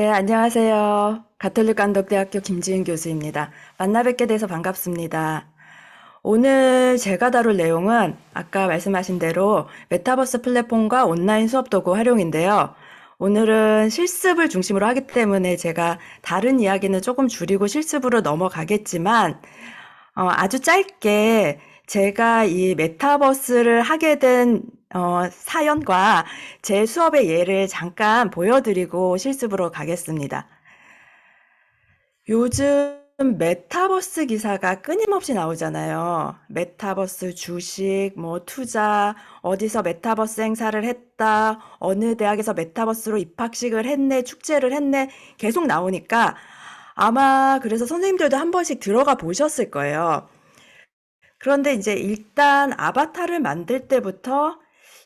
네, 안녕하세요. 가톨릭 감독대학교 김지은 교수입니다. 만나 뵙게 돼서 반갑습니다. 오늘 제가 다룰 내용은 아까 말씀하신 대로 메타버스 플랫폼과 온라인 수업 도구 활용인데요. 오늘은 실습을 중심으로 하기 때문에 제가 다른 이야기는 조금 줄이고 실습으로 넘어가겠지만, 아주 짧게 제가 이 메타버스를 하게 된 사연과 제 수업의 예를 잠깐 보여드리고 실습으로 가겠습니다. 요즘 메타버스 기사가 끊임없이 나오잖아요. 메타버스 주식, 뭐 투자, 어디서 메타버스 행사를 했다, 어느 대학에서 메타버스로 입학식을 했네, 축제를 했네, 계속 나오니까 아마 그래서 선생님들도 한 번씩 들어가 보셨을 거예요. 그런데 이제 일단 아바타를 만들 때부터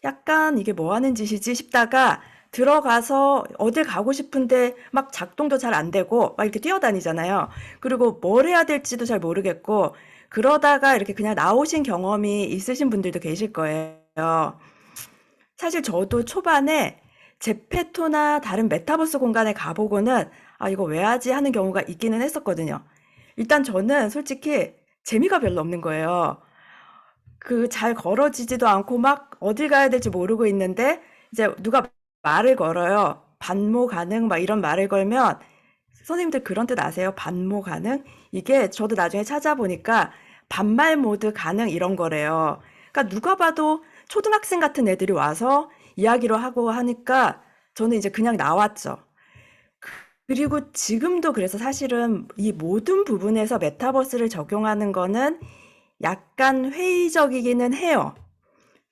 약간 이게 뭐 하는 짓이지 싶다가 들어가서 어딜 가고 싶은데 막 작동도 잘 안 되고 막 이렇게 뛰어다니잖아요. 그리고 뭘 해야 될지도 잘 모르겠고 그러다가 이렇게 그냥 나오신 경험이 있으신 분들도 계실 거예요. 사실 저도 초반에 제페토나 다른 메타버스 공간에 가보고는 아, 이거 왜 하지 하는 경우가 있기는 했었거든요. 일단 저는 솔직히 재미가 별로 없는 거예요. 그 잘 걸어지지도 않고 막 어딜 가야 될지 모르고 있는데 이제 누가 말을 걸어요. 반모 가능 막 이런 말을 걸면 선생님들 그런 뜻 아세요? 반모 가능? 이게 저도 나중에 찾아보니까 반말 모드 가능 이런 거래요. 그러니까 누가 봐도 초등학생 같은 애들이 와서 이야기로 하고 하니까 저는 이제 그냥 나왔죠. 그리고 지금도 그래서 사실은 이 모든 부분에서 메타버스를 적용하는 거는 약간 회의적이기는 해요.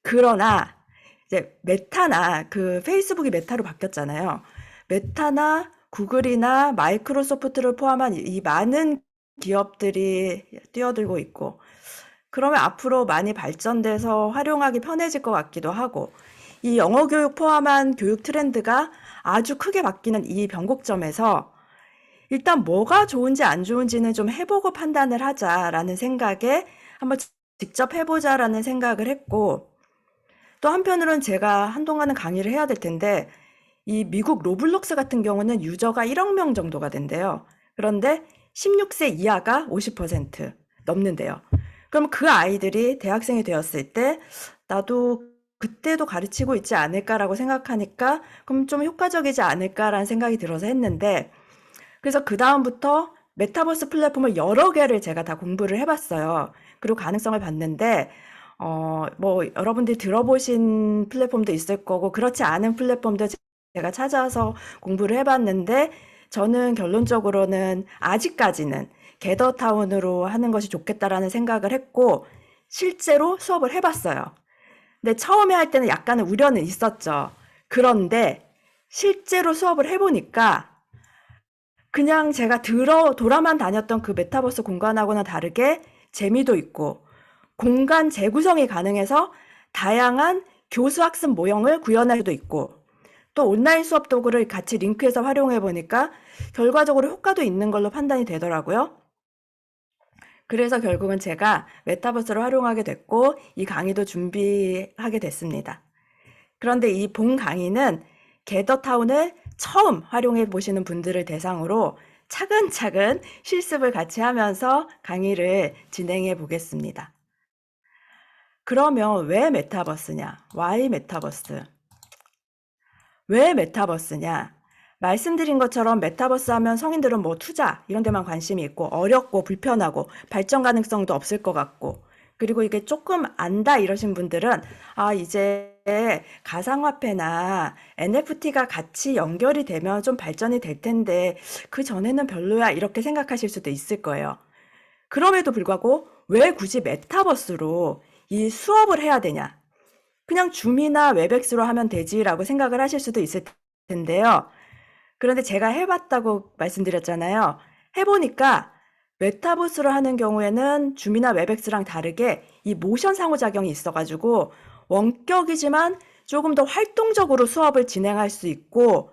그러나 이제 메타나 그 페이스북이 메타로 바뀌었잖아요. 메타나 구글이나 마이크로소프트를 포함한 이 많은 기업들이 뛰어들고 있고 그러면 앞으로 많이 발전돼서 활용하기 편해질 것 같기도 하고 이 영어 교육 포함한 교육 트렌드가 아주 크게 바뀌는 이 변곡점에서 일단 뭐가 좋은지 안 좋은지는 좀 해보고 판단을 하자라는 생각에 한번 직접 해보자라는 생각을 했고 또 한편으로는 제가 한동안은 강의를 해야 될 텐데 이 미국 로블록스 같은 경우는 유저가 1억 명 정도가 된대요. 그런데 16세 이하가 50% 넘는데요. 그럼 그 아이들이 대학생이 되었을 때 나도 그때도 가르치고 있지 않을까라고 생각하니까 그럼 좀 효과적이지 않을까라는 생각이 들어서 했는데 그래서 그다음부터 메타버스 플랫폼을 여러 개를 제가 다 공부를 해봤어요. 그리고 가능성을 봤는데, 뭐, 여러분들이 들어보신 플랫폼도 있을 거고, 그렇지 않은 플랫폼도 제가 찾아서 공부를 해봤는데, 저는 결론적으로는 아직까지는 게더타운으로 하는 것이 좋겠다라는 생각을 했고, 실제로 수업을 해봤어요. 근데 처음에 할 때는 약간의 우려는 있었죠. 그런데 실제로 수업을 해보니까 그냥 제가 돌아만 다녔던 그 메타버스 공간하고는 다르게 재미도 있고 공간 재구성이 가능해서 다양한 교수 학습 모형을 구현할 수도 있고 또 온라인 수업 도구를 같이 링크해서 활용해 보니까 결과적으로 효과도 있는 걸로 판단이 되더라고요. 그래서 결국은 제가 메타버스를 활용하게 됐고 이 강의도 준비하게 됐습니다. 그런데 이 본 강의는 게더타운을 처음 활용해 보시는 분들을 대상으로 차근차근 실습을 같이 하면서 강의를 진행해 보겠습니다. 그러면 왜 메타버스냐? Why 메타버스? 왜 메타버스냐? 말씀드린 것처럼 메타버스 하면 성인들은 뭐 투자 이런 데만 관심이 있고 어렵고 불편하고 발전 가능성도 없을 것 같고 그리고 이게 조금 안다 이러신 분들은 아 이제 가상화폐나 NFT가 같이 연결이 되면 좀 발전이 될 텐데 그 전에는 별로야 이렇게 생각하실 수도 있을 거예요. 그럼에도 불구하고 왜 굳이 메타버스로 이 수업을 해야 되냐? 그냥 줌이나 웹엑스로 하면 되지라고 생각을 하실 수도 있을 텐데요. 그런데 제가 해봤다고 말씀드렸잖아요. 해보니까 메타버스로 하는 경우에는 줌이나 웹엑스랑 다르게 이 모션 상호작용이 있어가지고 원격이지만 조금 더 활동적으로 수업을 진행할 수 있고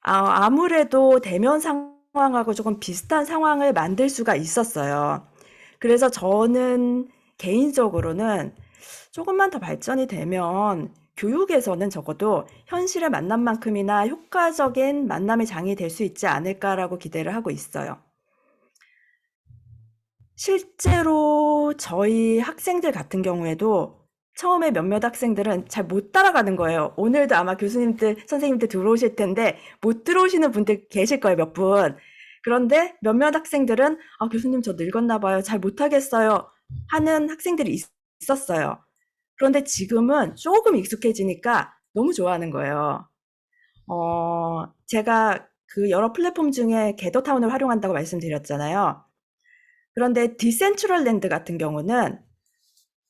아무래도 대면 상황하고 조금 비슷한 상황을 만들 수가 있었어요. 그래서 저는 개인적으로는 조금만 더 발전이 되면 교육에서는 적어도 현실의 만남만큼이나 효과적인 만남의 장이 될 수 있지 않을까라고 기대를 하고 있어요. 실제로 저희 학생들 같은 경우에도 처음에 몇몇 학생들은 잘 못 따라가는 거예요. 오늘도 아마 교수님들, 선생님들 들어오실 텐데 못 들어오시는 분들 계실 거예요, 몇 분. 그런데 몇몇 학생들은 아, 교수님 저 늙었나 봐요. 잘 못하겠어요. 하는 학생들이 있었어요. 그런데 지금은 조금 익숙해지니까 너무 좋아하는 거예요. 제가 그 여러 플랫폼 중에 겟더타운을 활용한다고 말씀드렸잖아요. 그런데 디센트럴랜드 같은 경우는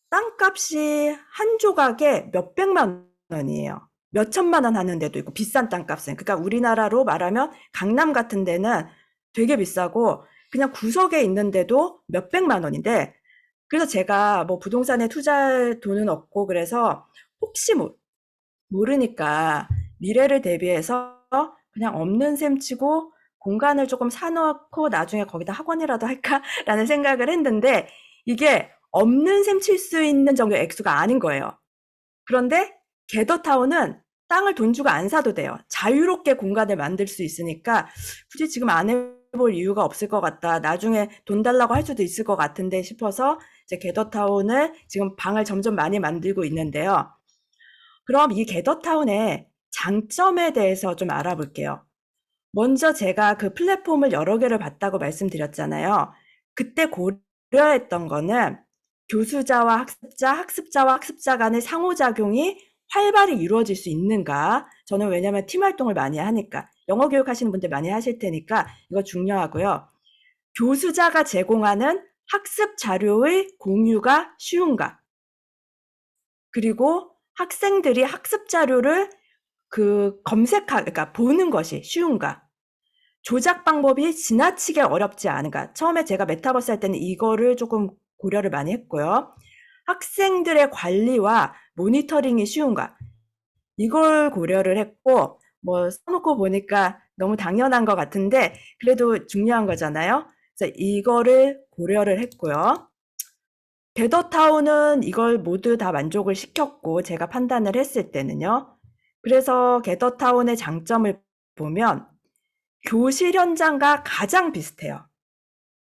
땅값이 한 조각에 몇백만 원이에요. 몇천만 원 하는 데도 있고 비싼 땅값은. 그러니까 우리나라로 말하면 강남 같은 데는 되게 비싸고 그냥 구석에 있는데도 몇백만 원인데 그래서 제가 뭐 부동산에 투자할 돈은 없고 그래서 혹시 모르니까 미래를 대비해서 그냥 없는 셈 치고 공간을 조금 사놓고 나중에 거기다 학원이라도 할까라는 생각을 했는데 이게 없는 셈 칠 수 있는 정도의 액수가 아닌 거예요. 그런데 게더타운은 땅을 돈 주고 안 사도 돼요. 자유롭게 공간을 만들 수 있으니까 굳이 지금 안 해볼 이유가 없을 것 같다. 나중에 돈 달라고 할 수도 있을 것 같은데 싶어서 이제 게더타운을 지금 방을 점점 많이 만들고 있는데요. 그럼 이 게더타운의 장점에 대해서 좀 알아볼게요. 먼저 제가 그 플랫폼을 여러 개를 봤다고 말씀드렸잖아요. 그때 고려했던 거는 교수자와 학습자, 학습자와 학습자 간의 상호작용이 활발히 이루어질 수 있는가? 저는 왜냐면 팀 활동을 많이 하니까 영어 교육 하시는 분들 많이 하실 테니까 이거 중요하고요. 교수자가 제공하는 학습 자료의 공유가 쉬운가? 그리고 학생들이 학습 자료를 그러니까 보는 것이 쉬운가? 조작 방법이 지나치게 어렵지 않은가? 처음에 제가 메타버스 할 때는 이거를 조금 고려를 많이 했고요. 학생들의 관리와 모니터링이 쉬운가? 이걸 고려를 했고, 뭐, 써놓고 보니까 너무 당연한 것 같은데, 그래도 중요한 거잖아요. 그래서 이거를 고려를 했고요. 게더타운은 이걸 모두 다 만족을 시켰고, 제가 판단을 했을 때는요. 그래서 게더타운의 장점을 보면, 교실 현장과 가장 비슷해요.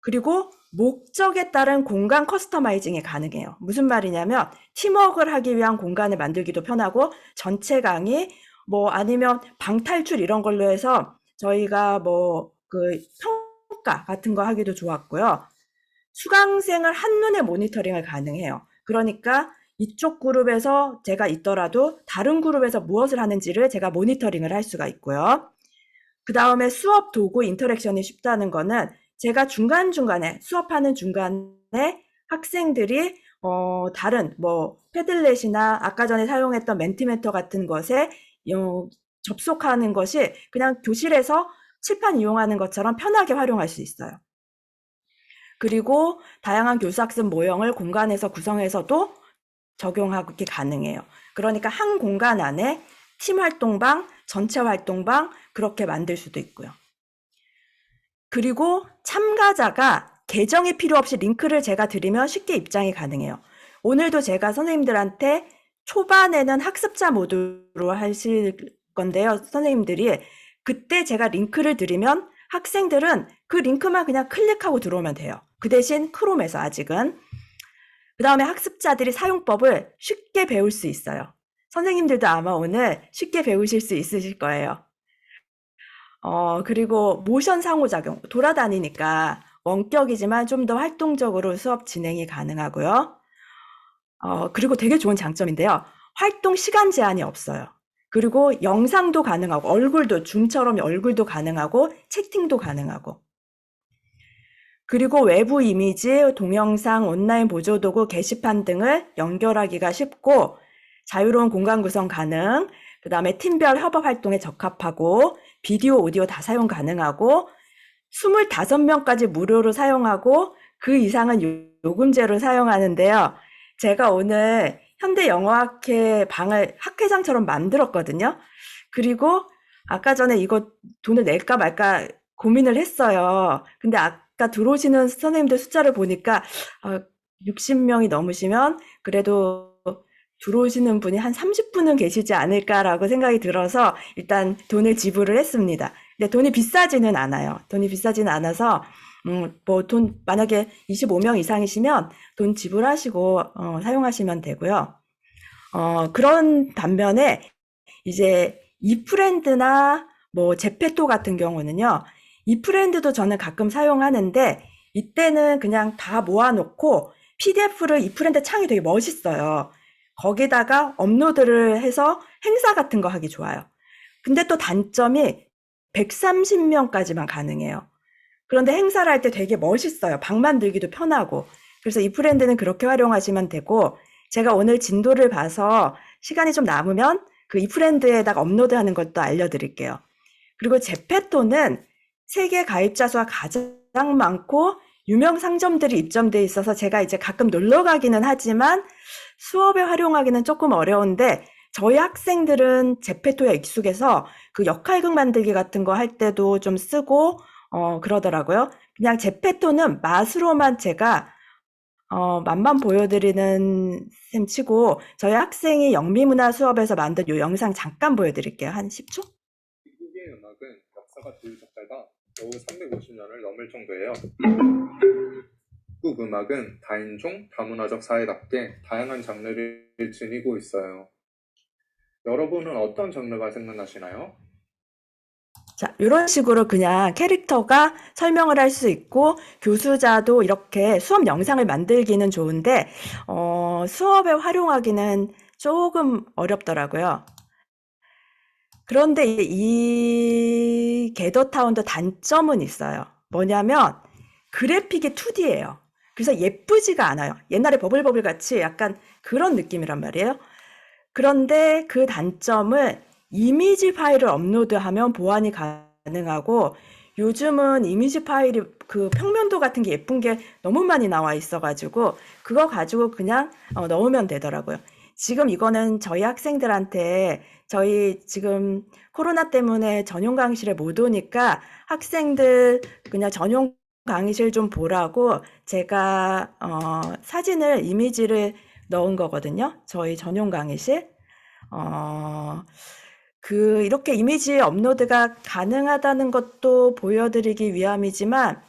그리고 목적에 따른 공간 커스터마이징이 가능해요. 무슨 말이냐면 팀워크를 하기 위한 공간을 만들기도 편하고 전체 강의 뭐 아니면 방탈출 이런 걸로 해서 저희가 뭐 그 평가 같은 거 하기도 좋았고요. 수강생을 한눈에 모니터링을 가능해요. 그러니까 이쪽 그룹에서 제가 있더라도 다른 그룹에서 무엇을 하는지를 제가 모니터링을 할 수가 있고요. 그 다음에 수업 도구 인터랙션이 쉽다는 거는 제가 중간중간에 수업하는 중간에 학생들이 다른 뭐 패들렛이나 아까 전에 사용했던 멘티멘터 같은 것에 접속하는 것이 그냥 교실에서 칠판 이용하는 것처럼 편하게 활용할 수 있어요. 그리고 다양한 교수학습 모형을 공간에서 구성해서도 적용하기 가능해요. 그러니까 한 공간 안에 팀 활동방, 전체 활동방 그렇게 만들 수도 있고요. 그리고 참가자가 계정이 필요 없이 링크를 제가 드리면 쉽게 입장이 가능해요. 오늘도 제가 선생님들한테 초반에는 학습자 모드로 하실 건데요. 선생님들이 그때 제가 링크를 드리면 학생들은 그 링크만 그냥 클릭하고 들어오면 돼요. 그 대신 크롬에서 아직은. 그 다음에 학습자들이 사용법을 쉽게 배울 수 있어요. 선생님들도 아마 오늘 쉽게 배우실 수 있으실 거예요. 그리고 모션 상호작용, 돌아다니니까 원격이지만 좀 더 활동적으로 수업 진행이 가능하고요. 그리고 되게 좋은 장점인데요. 활동 시간 제한이 없어요. 그리고 영상도 가능하고, 얼굴도, 줌처럼 얼굴도 가능하고, 채팅도 가능하고. 그리고 외부 이미지, 동영상, 온라인 보조도구, 게시판 등을 연결하기가 쉽고, 자유로운 공간 구성 가능, 그 다음에 팀별 협업 활동에 적합하고, 비디오, 오디오 다 사용 가능하고, 25명까지 무료로 사용하고, 그 이상은 요금제로 사용하는데요. 제가 오늘 현대영어학회 방을 학회장처럼 만들었거든요. 그리고 아까 전에 이거 돈을 낼까 말까 고민을 했어요. 근데 아까 들어오시는 선생님들 숫자를 보니까 60명이 넘으시면 그래도 들어오시는 분이 한 30분은 계시지 않을까라고 생각이 들어서 일단 돈을 지불을 했습니다. 근데 돈이 비싸지는 않아요. 돈이 비싸지는 않아서 뭐 돈 만약에 25명 이상이시면 돈 지불하시고 사용하시면 되고요. 그런 반면에 이제 이프렌드나 뭐 제페토 같은 경우는요. 이프렌드도 저는 가끔 사용하는데 이때는 그냥 다 모아놓고 PDF를 이프렌드 창이 되게 멋있어요. 거기다가 업로드를 해서 행사 같은 거 하기 좋아요. 근데 또 단점이 130명까지만 가능해요. 그런데 행사를 할 때 되게 멋있어요. 방 만들기도 편하고. 그래서 이 브랜드는 그렇게 활용하시면 되고, 제가 오늘 진도를 봐서 시간이 좀 남으면 그 이 브랜드에다가 업로드하는 것도 알려드릴게요. 그리고 제페토는 세계 가입자 수가 가장 많고 유명 상점들이 입점돼 있어서 제가 이제 가끔 놀러 가기는 하지만 수업에 활용하기는 조금 어려운데 저희 학생들은 제페토에 익숙해서 그 역할극 만들기 같은 거 할 때도 좀 쓰고 그러더라고요. 그냥 제페토는 맛으로만 제가 맛만 보여드리는 셈 치고 저희 학생이 영미문화 수업에서 만든 요 영상 잠깐 보여드릴게요. 한 10초? 미국의 음악은 역사가 들적달가 겨우 350년을 넘을 정도예요. 미국 음악은 다인종, 다문화적 사회답게 다양한 장르를 지니고 있어요. 여러분은 어떤 장르가 생각나시나요? 자, 이런 식으로 그냥 캐릭터가 설명을 할 수 있고 교수자도 이렇게 수업 영상을 만들기는 좋은데 수업에 활용하기는 조금 어렵더라고요. 그런데 이 게더타운도 단점은 있어요. 뭐냐면 그래픽이 2D예요. 그래서 예쁘지가 않아요. 옛날에 버블버블 같이 약간 그런 느낌이란 말이에요. 그런데 그 단점을 이미지 파일을 업로드하면 보완이 가능하고 요즘은 이미지 파일이 그 평면도 같은 게 예쁜 게 너무 많이 나와 있어가지고 그거 가지고 그냥 넣으면 되더라고요. 지금 이거는 저희 학생들한테 저희 지금 코로나 때문에 전용 강의실에 못 오니까 학생들 그냥 전용 강의실 좀 보라고 제가 사진을 이미지를 넣은 거거든요. 저희 전용 강의실. 어, 이렇게 이미지 업로드가 가능하다는 것도 보여드리기 위함이지만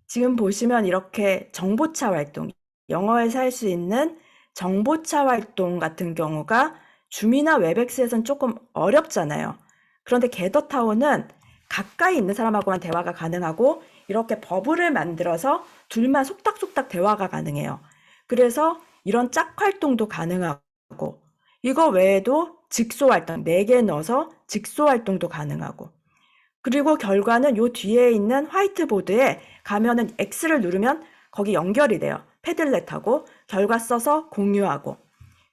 지금 보시면 이렇게 정보차 활동, 영어에서 할 수 있는 정보차 활동 같은 경우가 줌이나 웹엑스에선 조금 어렵잖아요. 그런데 게더타운은 가까이 있는 사람하고만 대화가 가능하고 이렇게 버블을 만들어서 둘만 속닥속닥 대화가 가능해요. 그래서 이런 짝 활동도 가능하고 이거 외에도 직소 활동 4개 넣어서 직소 활동도 가능하고 그리고 결과는 요 뒤에 있는 화이트보드에 가면은 X를 누르면 거기 연결이 돼요. 패들렛하고 결과 써서 공유하고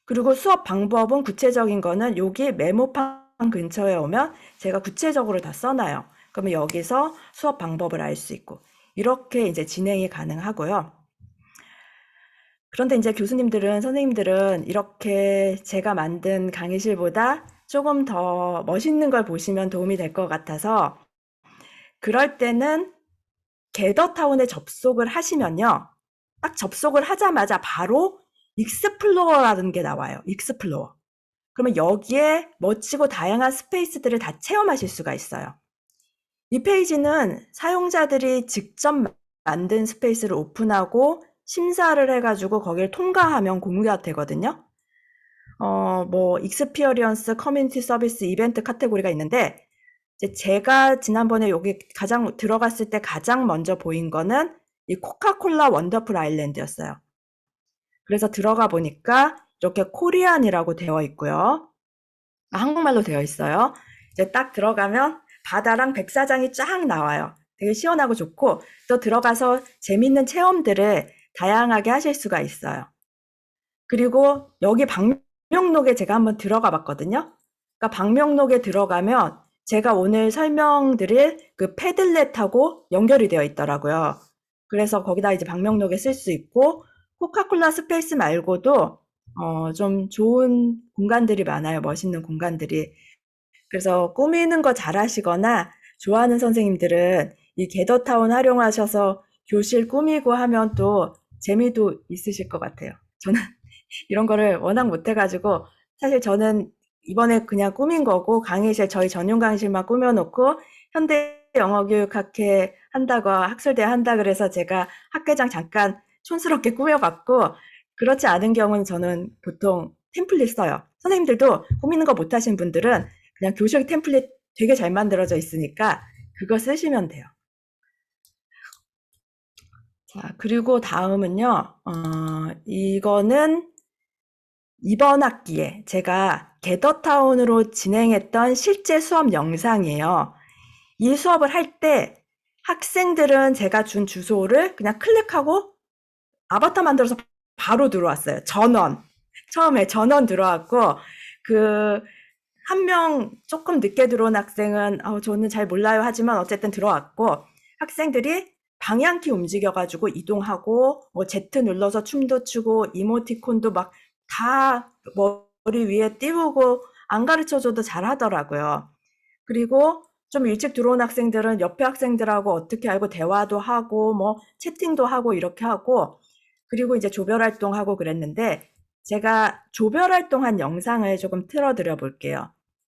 그리고 수업 방법은 구체적인 거는 여기 메모판 근처에 오면 제가 구체적으로 다 써놔요. 그러면 여기서 수업 방법을 알 수 있고 이렇게 이제 진행이 가능하고요. 그런데 이제 교수님들은 선생님들은 이렇게 제가 만든 강의실보다 조금 더 멋있는 걸 보시면 도움이 될 것 같아서 그럴 때는 게더타운에 접속을 하시면요. 딱 접속을 하자마자 바로 익스플로어라는 게 나와요. 익스플로어. 그러면 여기에 멋지고 다양한 스페이스들을 다 체험하실 수가 있어요. 이 페이지는 사용자들이 직접 만든 스페이스를 오픈하고 심사를 해가지고 거기를 통과하면 공유가 되거든요. 뭐 익스피어리언스, 커뮤니티 서비스, 이벤트 카테고리가 있는데 이제 제가 지난번에 여기 가장 들어갔을 때 가장 먼저 보인 거는 이 코카콜라 원더풀 아일랜드였어요. 그래서 들어가 보니까 이렇게 코리안이라고 되어 있고요. 한국말로 되어 있어요. 이제 딱 들어가면 바다랑 백사장이 쫙 나와요. 되게 시원하고 좋고 또 들어가서 재밌는 체험들을 다양하게 하실 수가 있어요. 그리고 여기 방명록에 제가 한번 들어가 봤거든요. 그러니까 방명록에 들어가면 제가 오늘 설명드릴 그 패들렛하고 연결이 되어 있더라고요. 그래서 거기다 이제 방명록에 쓸 수 있고 코카콜라 스페이스 말고도 좀 좋은 공간들이 많아요. 멋있는 공간들이. 그래서 꾸미는 거 잘하시거나 좋아하는 선생님들은 이 게더타운 활용하셔서 교실 꾸미고 하면 또 재미도 있으실 것 같아요. 저는 이런 거를 워낙 못해가지고 사실 저는 이번에 그냥 꾸민 거고 강의실 저희 전용 강의실만 꾸며놓고 현대 영어교육학회 한다고 학술대 한다 그래서 제가 학회장 잠깐 촌스럽게 꾸며봤고 그렇지 않은 경우는 저는 보통 템플릿 써요. 선생님들도 꾸미는 거 못하신 분들은 그냥 교실 템플릿 되게 잘 만들어져 있으니까 그거 쓰시면 돼요. 자, 그리고 다음은요, 이거는 이번 학기에 제가 게더타운으로 진행했던 실제 수업 영상이에요. 이 수업을 할 때 학생들은 제가 준 주소를 그냥 클릭하고 아바타 만들어서 바로 들어왔어요. 전원. 처음에 전원 들어왔고, 그, 한 명 조금 늦게 들어온 학생은, 저는 잘 몰라요 하지만 어쨌든 들어왔고, 학생들이 방향키 움직여가지고 이동하고, 뭐 Z 눌러서 춤도 추고, 이모티콘도 막 다 머리 위에 띄우고, 안 가르쳐줘도 잘 하더라고요. 그리고 좀 일찍 들어온 학생들은 옆에 학생들하고 어떻게 알고 대화도 하고, 뭐 채팅도 하고 이렇게 하고, 그리고 이제 조별 활동하고 그랬는데, 제가 조별 활동한 영상을 조금 틀어드려 볼게요.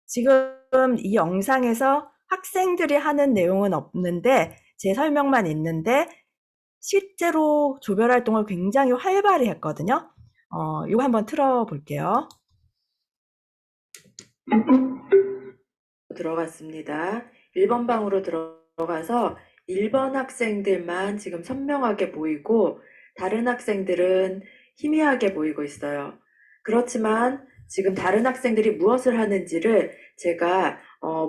지금 이 영상에서 학생들이 하는 내용은 없는데, 제 설명만 있는데, 실제로 조별 활동을 굉장히 활발히 했거든요. 이거 한번 틀어볼게요. 들어갔습니다. 1번 방으로 들어가서 1번 학생들만 지금 선명하게 보이고 다른 학생들은 희미하게 보이고 있어요. 그렇지만 지금 다른 학생들이 무엇을 하는지를 제가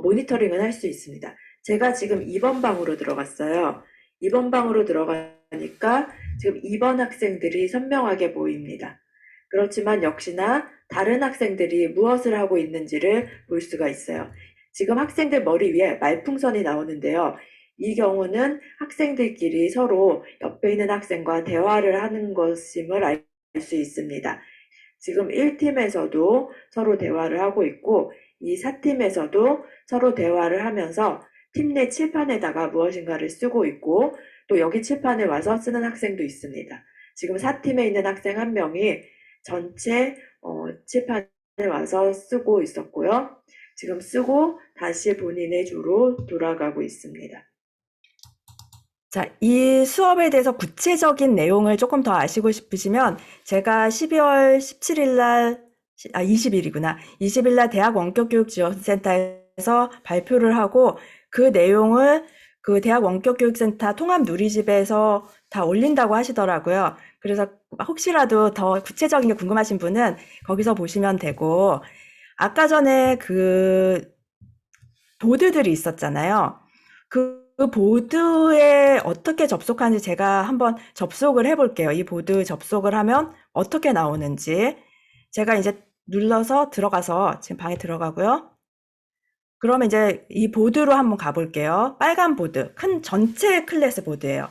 모니터링을 할 수 있습니다. 제가 지금 2번 방으로 들어갔어요. 2번 방으로 들어가니까 지금 2번 학생들이 선명하게 보입니다. 그렇지만 역시나 다른 학생들이 무엇을 하고 있는지를 볼 수가 있어요. 지금 학생들 머리 위에 말풍선이 나오는데요. 이 경우는 학생들끼리 서로 옆에 있는 학생과 대화를 하는 것임을 알 수 있습니다. 지금 1팀에서도 서로 대화를 하고 있고 이 4팀에서도 서로 대화를 하면서 팀 내 칠판에다가 무엇인가를 쓰고 있고 또 여기 칠판에 와서 쓰는 학생도 있습니다. 지금 4팀에 있는 학생 한 명이 전체 칠판에 와서 쓰고 있었고요. 지금 쓰고 다시 본인의 조로 돌아가고 있습니다. 자, 이 수업에 대해서 구체적인 내용을 조금 더 아시고 싶으시면 제가 12월 17일 날, 20일이구나. 20일 날 대학 원격교육지원센터에서 발표를 하고 그 내용을 그 대학 원격교육센터 통합 누리집에서 다 올린다고 하시더라고요. 그래서 혹시라도 더 구체적인 게 궁금하신 분은 거기서 보시면 되고, 아까 전에 그 보드들이 있었잖아요. 그 보드에 어떻게 접속하는지 제가 한번 접속을 해볼게요. 이 보드 접속을 하면 어떻게 나오는지. 제가 이제 눌러서 들어가서 지금 방에 들어가고요. 그러면 이제 이 보드로 한번 가볼게요. 빨간 보드, 큰 전체 클래스 보드예요.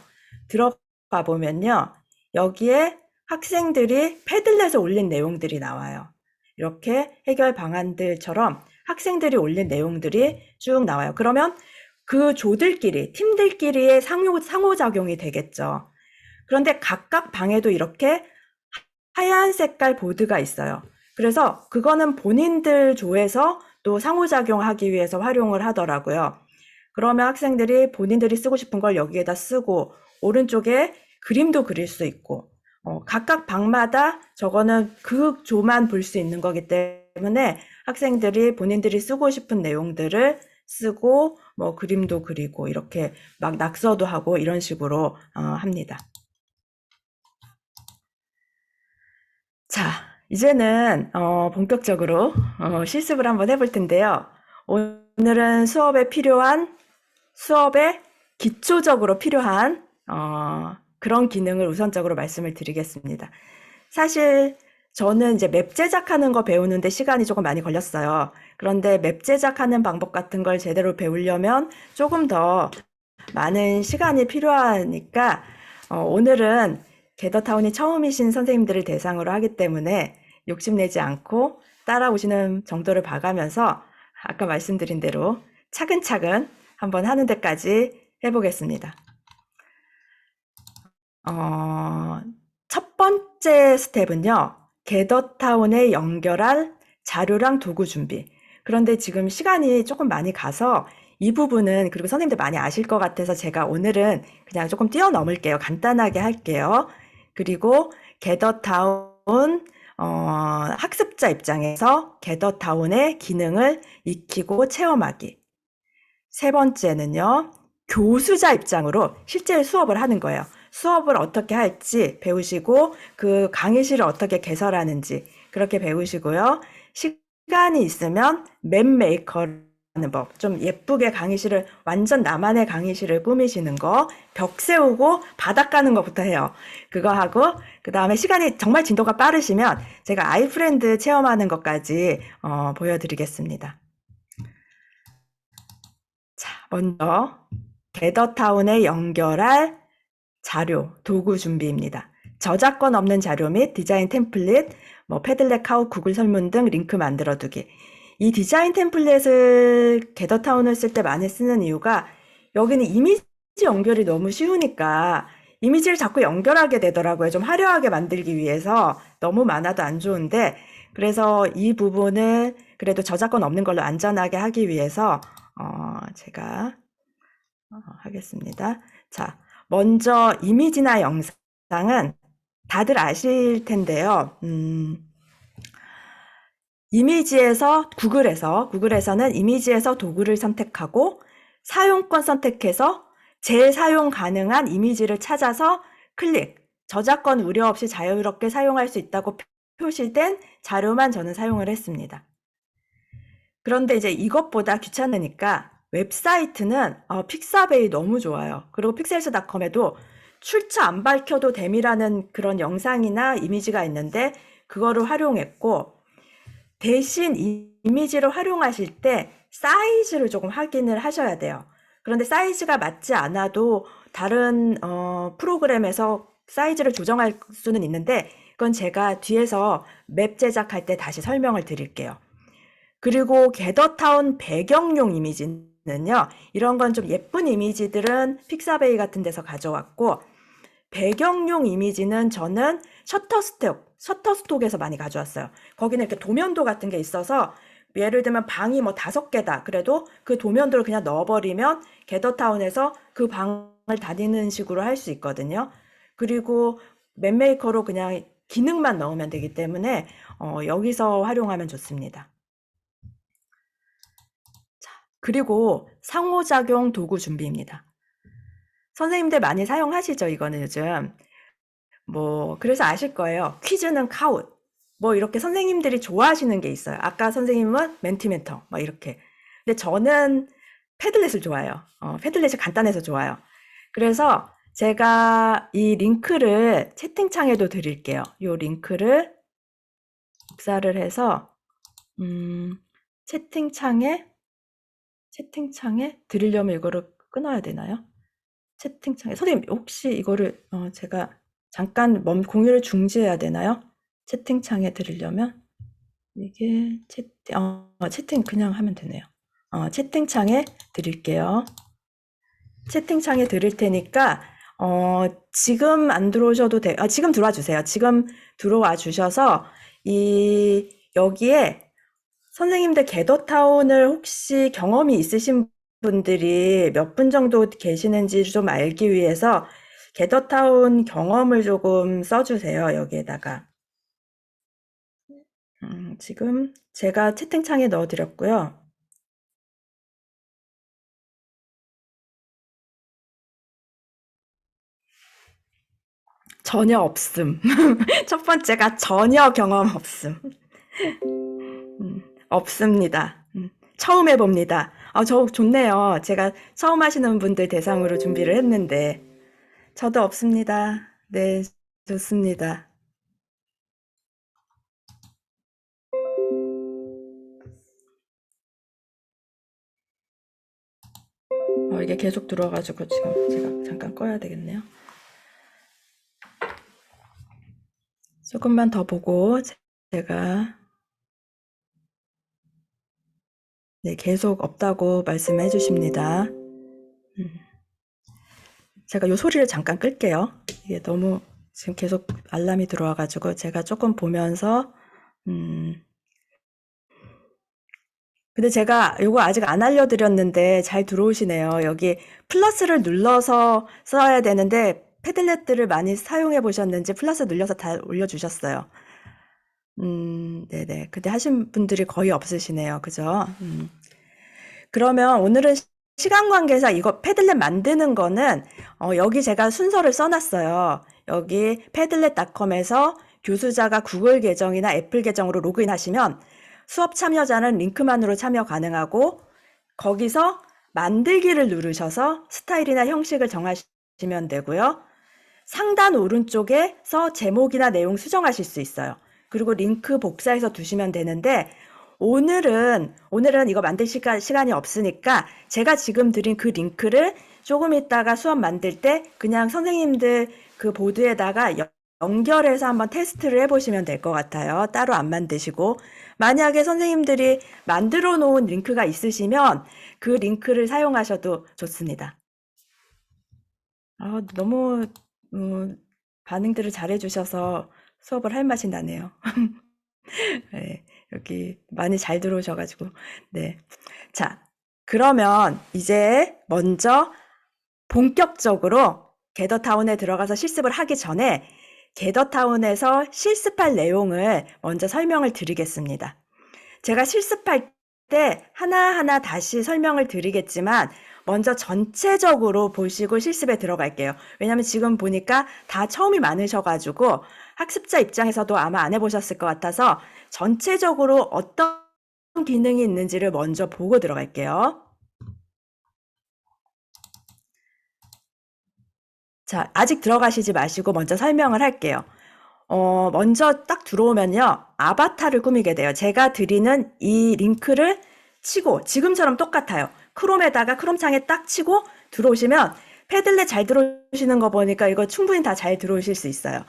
들어가 보면요. 여기에 학생들이 패들렛에 올린 내용들이 나와요. 이렇게 해결 방안들처럼 학생들이 올린 내용들이 쭉 나와요. 그러면 그 조들끼리, 팀들끼리의 상호작용이 되겠죠. 그런데 각각 방에도 이렇게 하얀 색깔 보드가 있어요. 그래서 그거는 본인들 조에서 또 상호작용하기 위해서 활용을 하더라고요. 그러면 학생들이 본인들이 쓰고 싶은 걸 여기에다 쓰고 오른쪽에 그림도 그릴 수 있고 각각 방마다 저거는 그 조만 볼 수 있는 거기 때문에 학생들이 본인들이 쓰고 싶은 내용들을 쓰고 뭐 그림도 그리고 이렇게 막 낙서도 하고 이런 식으로 합니다. 자, 이제는 본격적으로 실습을 한번 해볼 텐데요. 오늘은 수업에 기초적으로 필요한 그런 기능을 우선적으로 말씀을 드리겠습니다. 사실 저는 이제 맵 제작하는 거 배우는데 시간이 조금 많이 걸렸어요. 그런데 맵 제작하는 방법 같은 걸 제대로 배우려면 조금 더 많은 시간이 필요하니까 오늘은 게더타운이 처음이신 선생님들을 대상으로 하기 때문에 욕심내지 않고 따라오시는 정도를 봐가면서 아까 말씀드린 대로 차근차근 한번 하는 데까지 해보겠습니다. 첫 번째 스텝은요. 게더타운에 연결할 자료랑 도구 준비. 그런데 지금 시간이 조금 많이 가서 이 부분은 그리고 선생님들 많이 아실 것 같아서 제가 오늘은 그냥 조금 뛰어넘을게요. 간단하게 할게요. 그리고 게더타운 학습자 입장에서 게더타운의 기능을 익히고 체험하기. 세 번째는요, 교수자 입장으로 실제 수업을 하는 거예요. 수업을 어떻게 할지 배우시고 그 강의실을 어떻게 개설하는지 그렇게 배우시고요. 시간이 있으면 맵 메이커를 하는 법, 좀 예쁘게 강의실을 완전 나만의 강의실을 꾸미시는 거, 벽 세우고 바닥 까는 것부터 해요. 그거 하고 그 다음에 시간이 정말 진도가 빠르시면 제가 아이프렌드 체험하는 것까지 보여드리겠습니다. 자, 먼저 게더타운에 연결할 자료, 도구 준비입니다. 저작권 없는 자료 및 디자인 템플릿, 패들렛, 카우, 구글 설문 등 링크 만들어두기. 이 디자인 템플릿을 게더타운을 쓸 때 많이 쓰는 이유가 여기는 이미지 연결이 너무 쉬우니까 이미지를 자꾸 연결하게 되더라고요. 좀 화려하게 만들기 위해서 너무 많아도 안 좋은데 그래서 이 부분을 그래도 저작권 없는 걸로 안전하게 하기 위해서 제가 하겠습니다. 자, 먼저 이미지나 영상은 다들 아실 텐데요. 구글에서는 이미지에서 도구를 선택하고 사용권 선택해서 재사용 가능한 이미지를 찾아서 클릭, 저작권 우려 없이 자유롭게 사용할 수 있다고 표시된 자료만 저는 사용을 했습니다. 그런데 이제 이것보다 귀찮으니까 웹사이트는 픽사베이 너무 좋아요. 그리고 픽셀스닷컴에도 출처 안 밝혀도 됨이라는 그런 영상이나 이미지가 있는데 그거를 활용했고 대신 이미지를 활용하실 때 사이즈를 조금 확인을 하셔야 돼요. 그런데 사이즈가 맞지 않아도 다른 프로그램에서 사이즈를 조정할 수는 있는데 그건 제가 뒤에서 맵 제작할 때 다시 설명을 드릴게요. 그리고 게더타운 배경용 이미지는요. 이런 건 좀 예쁜 이미지들은 픽사베이 같은 데서 가져왔고 배경용 이미지는 저는 셔터스톡에서 많이 가져왔어요. 거기는 이렇게 도면도 같은 게 있어서 예를 들면 방이 5개다. 그래도 그 도면도를 그냥 넣어버리면 게더타운에서 그 방을 다니는 식으로 할 수 있거든요. 그리고 맵메이커로 그냥 기능만 넣으면 되기 때문에 여기서 활용하면 좋습니다. 그리고 상호작용 도구 준비입니다. 선생님들 많이 사용하시죠, 이거는 요즘. 그래서 아실 거예요. 퀴즈는 카웃. 이렇게 선생님들이 좋아하시는 게 있어요. 아까 선생님은 멘티멘터, 이렇게. 근데 저는 패들렛을 좋아해요. 패들렛이 간단해서 좋아요. 그래서 제가 이 링크를 채팅창에도 드릴게요. 이 링크를 복사를 해서, 채팅창에 드리려면 이거를 끊어야 되나요? 채팅창에 선생님 혹시 이거를 제가 잠깐 공유를 중지해야 되나요? 채팅창에 드리려면 이게 채팅 그냥 하면 되네요. 채팅창에 드릴게요. 채팅창에 드릴 테니까 지금 안 들어오셔도 돼요. 지금 들어와 주세요. 지금 들어와 주셔서 여기에 선생님들 게더타운을 혹시 경험이 있으신 분들이 몇 분 정도 계시는지 좀 알기 위해서 게더타운 경험을 조금 써주세요. 여기에다가. 지금 제가 채팅창에 넣어드렸고요. 전혀 없음. 첫 번째가 전혀 경험 없음. 없습니다. 처음 해봅니다. 저 좋네요. 제가 처음 하시는 분들 대상으로 준비를 했는데 저도 없습니다. 네, 좋습니다. 이게 계속 들어가지고 지금 제가 잠깐 꺼야 되겠네요. 조금만 더 보고 제가 네, 계속 없다고 말씀해 주십니다. 제가 요 소리를 잠깐 끌게요. 이게 너무 지금 계속 알람이 들어와가지고 제가 조금 보면서, 근데 제가 이거 아직 안 알려드렸는데 잘 들어오시네요. 여기 플러스를 눌러서 써야 되는데 패들렛들을 많이 사용해 보셨는지 플러스 눌려서 다 올려주셨어요. 네네. 근데 하신 분들이 거의 없으시네요. 그죠? 그러면 오늘은 시간 관계상 이거 패들렛 만드는 거는 여기 제가 순서를 써놨어요. 여기 padlet.com에서 교수자가 구글 계정이나 애플 계정으로 로그인 하시면 수업 참여자는 링크만으로 참여 가능하고 거기서 만들기를 누르셔서 스타일이나 형식을 정하시면 되고요. 상단 오른쪽에서 제목이나 내용 수정하실 수 있어요. 그리고 링크 복사해서 두시면 되는데 오늘은 이거 만들 시간이 없으니까 제가 지금 드린 그 링크를 조금 있다가 수업 만들 때 그냥 선생님들 그 보드에다가 연결해서 한번 테스트를 해보시면 될 것 같아요. 따로 안 만드시고. 만약에 선생님들이 만들어 놓은 링크가 있으시면 그 링크를 사용하셔도 좋습니다. 너무 반응들을 잘해주셔서 수업을 할 맛이 나네요. 네, 여기 많이 잘 들어오셔가지고. 네. 자, 그러면 이제 먼저 본격적으로 게더타운에 들어가서 실습을 하기 전에 게더타운에서 실습할 내용을 먼저 설명을 드리겠습니다. 제가 실습할 때 하나하나 다시 설명을 드리겠지만 먼저 전체적으로 보시고 실습에 들어갈게요. 왜냐면 지금 보니까 다 처음이 많으셔가지고 학습자 입장에서도 아마 안 해보셨을 것 같아서 전체적으로 어떤 기능이 있는지를 먼저 보고 들어갈게요. 자, 아직 들어가시지 마시고 먼저 설명을 할게요. 먼저 딱 들어오면요. 아바타를 꾸미게 돼요. 제가 드리는 이 링크를 치고 지금처럼 똑같아요. 크롬에다가 크롬 창에 딱 치고 들어오시면 패들렛 잘 들어오시는 거 보니까 이거 충분히 다 잘 들어오실 수 있어요.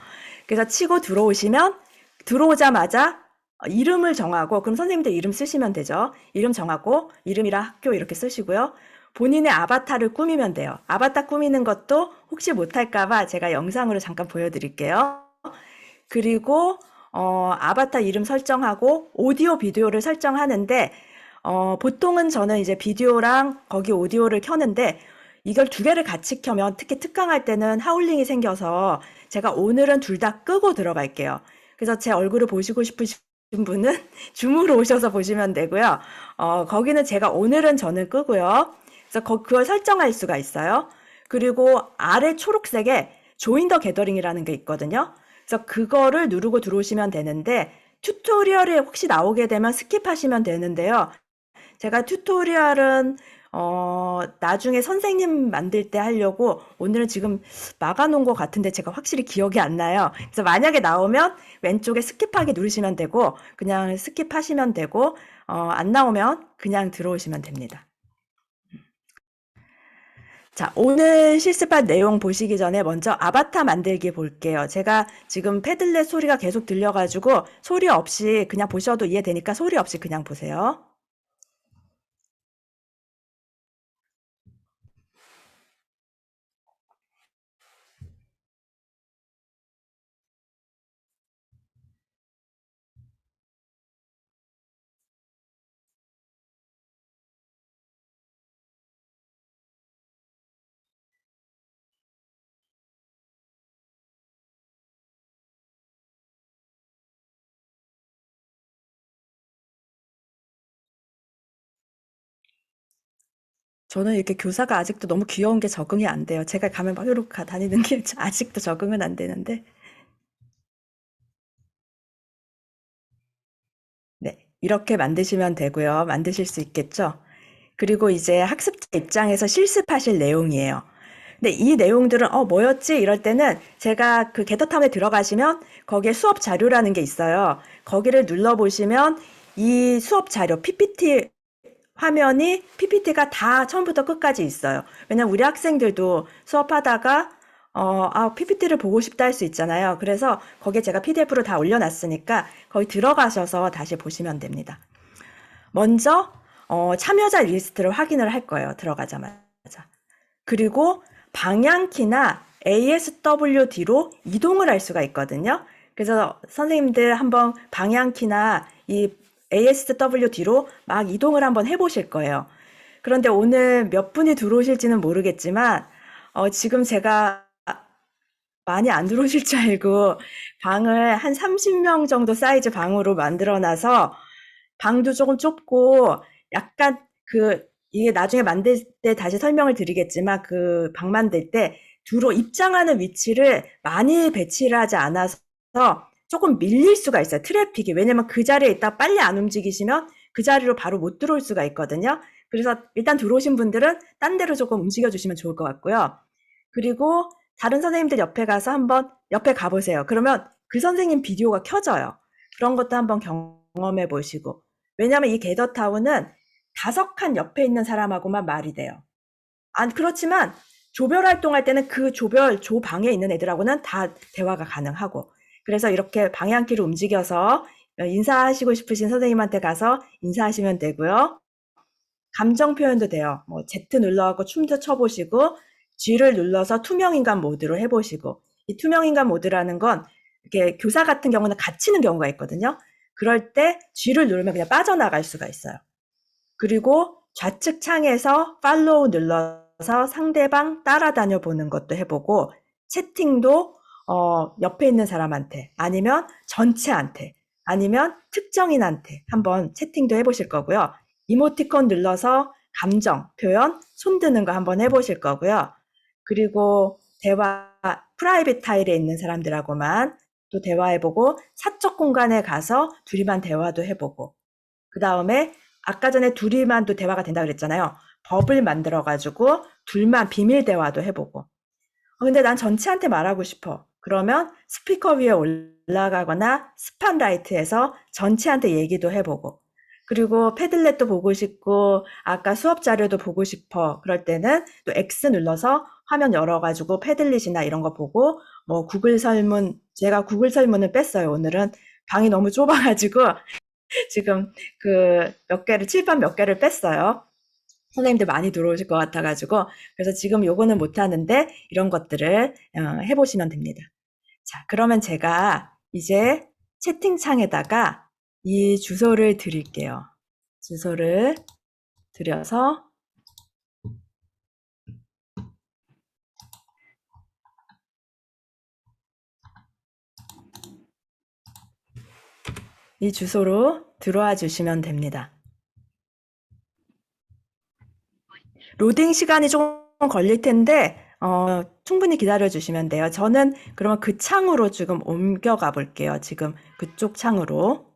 그래서 치고 들어오시면 들어오자마자 이름을 정하고 그럼 선생님들 이름 쓰시면 되죠. 이름 정하고 이름이랑 학교 이렇게 쓰시고요. 본인의 아바타를 꾸미면 돼요. 아바타 꾸미는 것도 혹시 못할까봐 제가 영상으로 잠깐 보여드릴게요. 그리고 아바타 이름 설정하고 오디오 비디오를 설정하는데 보통은 저는 이제 비디오랑 거기 오디오를 켜는데 이걸 두 개를 같이 켜면 특히 특강할 때는 하울링이 생겨서 제가 오늘은 둘 다 끄고 들어갈게요. 그래서 제 얼굴을 보시고 싶으신 분은 줌으로 오셔서 보시면 되고요. 거기는 제가 오늘은 저는 끄고요. 그래서 그걸 설정할 수가 있어요. 그리고 아래 초록색에 조인 더 게더링이라는 게 있거든요. 그래서 그거를 누르고 들어오시면 되는데 튜토리얼에 혹시 나오게 되면 스킵하시면 되는데요. 제가 튜토리얼은 나중에 선생님 만들 때 하려고 오늘은 지금 막아놓은 것 같은데 제가 확실히 기억이 안 나요. 그래서 만약에 나오면 왼쪽에 스킵하기 누르시면 되고 그냥 스킵하시면 되고 안 나오면 그냥 들어오시면 됩니다. 자, 오늘 실습할 내용 보시기 전에 먼저 아바타 만들기 볼게요. 제가 지금 패들렛 소리가 계속 들려가지고 소리 없이 그냥 보셔도 이해되니까 소리 없이 그냥 보세요. 저는 이렇게 교사가 아직도 너무 귀여운 게 적응이 안 돼요. 제가 가면 막 이렇게 다니는 게 아직도 적응은 안 되는데. 네, 이렇게 만드시면 되고요. 만드실 수 있겠죠? 그리고 이제 학습자 입장에서 실습하실 내용이에요. 근데 이 내용들은 뭐였지? 이럴 때는 제가 그 게더타운에 들어가시면 거기에 수업 자료라는 게 있어요. 거기를 눌러보시면 이 수업 자료 PPT 화면이 PPT가 다 처음부터 끝까지 있어요. 왜냐면 우리 학생들도 수업하다가 PPT를 보고 싶다 할 수 있잖아요. 그래서 거기에 제가 PDF로 다 올려놨으니까 거기 들어가셔서 다시 보시면 됩니다. 먼저 참여자 리스트를 확인을 할 거예요. 들어가자마자. 그리고 방향키나 ASWD로 이동을 할 수가 있거든요. 그래서 선생님들 한번 방향키나 이 ASWD로 막 이동을 한번 해보실 거예요. 그런데 오늘 몇 분이 들어오실지는 모르겠지만, 지금 제가 많이 안 들어오실 줄 알고 방을 한 30명 정도 사이즈 방으로 만들어놔서 방도 조금 좁고 약간 이게 나중에 만들 때 다시 설명을 드리겠지만 그 방 만들 때 주로 입장하는 위치를 많이 배치를 하지 않아서 조금 밀릴 수가 있어요. 트래픽이. 왜냐면 그 자리에 있다 빨리 안 움직이시면 그 자리로 바로 못 들어올 수가 있거든요. 그래서 일단 들어오신 분들은 딴 데로 조금 움직여 주시면 좋을 것 같고요. 그리고 다른 선생님들 옆에 가서 한번 옆에 가보세요. 그러면 그 선생님 비디오가 켜져요. 그런 것도 한번 경험해 보시고. 왜냐하면 이 게더타운은 5칸 옆에 있는 사람하고만 말이 돼요. 그렇지만 조별 활동할 때는 그 조방에 있는 애들하고는 다 대화가 가능하고. 그래서 이렇게 방향키를 움직여서 인사하시고 싶으신 선생님한테 가서 인사하시면 되고요. 감정 표현도 돼요. 뭐 Z 눌러갖고 춤도 춰보시고 G를 눌러서 투명인간 모드로 해보시고. 이 투명인간 모드라는 건 이렇게 교사 같은 경우는 갇히는 경우가 있거든요. 그럴 때 G를 누르면 그냥 빠져나갈 수가 있어요. 그리고 좌측 창에서 팔로우 눌러서 상대방 따라다녀 보는 것도 해보고, 채팅도 옆에 있는 사람한테 아니면 전체한테 아니면 특정인한테 한번 채팅도 해보실 거고요. 이모티콘 눌러서 감정 표현 손드는 거 한번 해보실 거고요. 그리고 대화 프라이빗 타일에 있는 사람들하고만 또 대화해보고, 사적 공간에 가서 둘이만 대화도 해보고, 그 다음에 아까 전에 둘이만 또 대화가 된다 그랬잖아요. 법을 만들어가지고 둘만 비밀 대화도 해보고. 근데 난 전체한테 말하고 싶어. 그러면 스피커 위에 올라가거나 스팟라이트에서 전체한테 얘기도 해보고. 그리고 패들렛도 보고 싶고 아까 수업 자료도 보고 싶어. 그럴 때는 또 X 눌러서 화면 열어가지고 패들릿이나 이런 거 보고, 뭐 구글 설문, 제가 구글 설문을 뺐어요. 오늘은 방이 너무 좁아가지고 지금 칠판 몇 개를 뺐어요. 선생님들 많이 들어오실 것 같아가지고. 그래서 지금 요거는 못하는데 이런 것들을 해보시면 됩니다. 자, 그러면 제가 이제 채팅창에다가 이 주소를 드릴게요. 주소를 드려서 이 주소로 들어와 주시면 됩니다. 로딩 시간이 좀 걸릴 텐데 충분히 기다려 주시면 돼요. 저는 그러면 그 창으로 지금 옮겨가 볼게요. 지금 그쪽 창으로.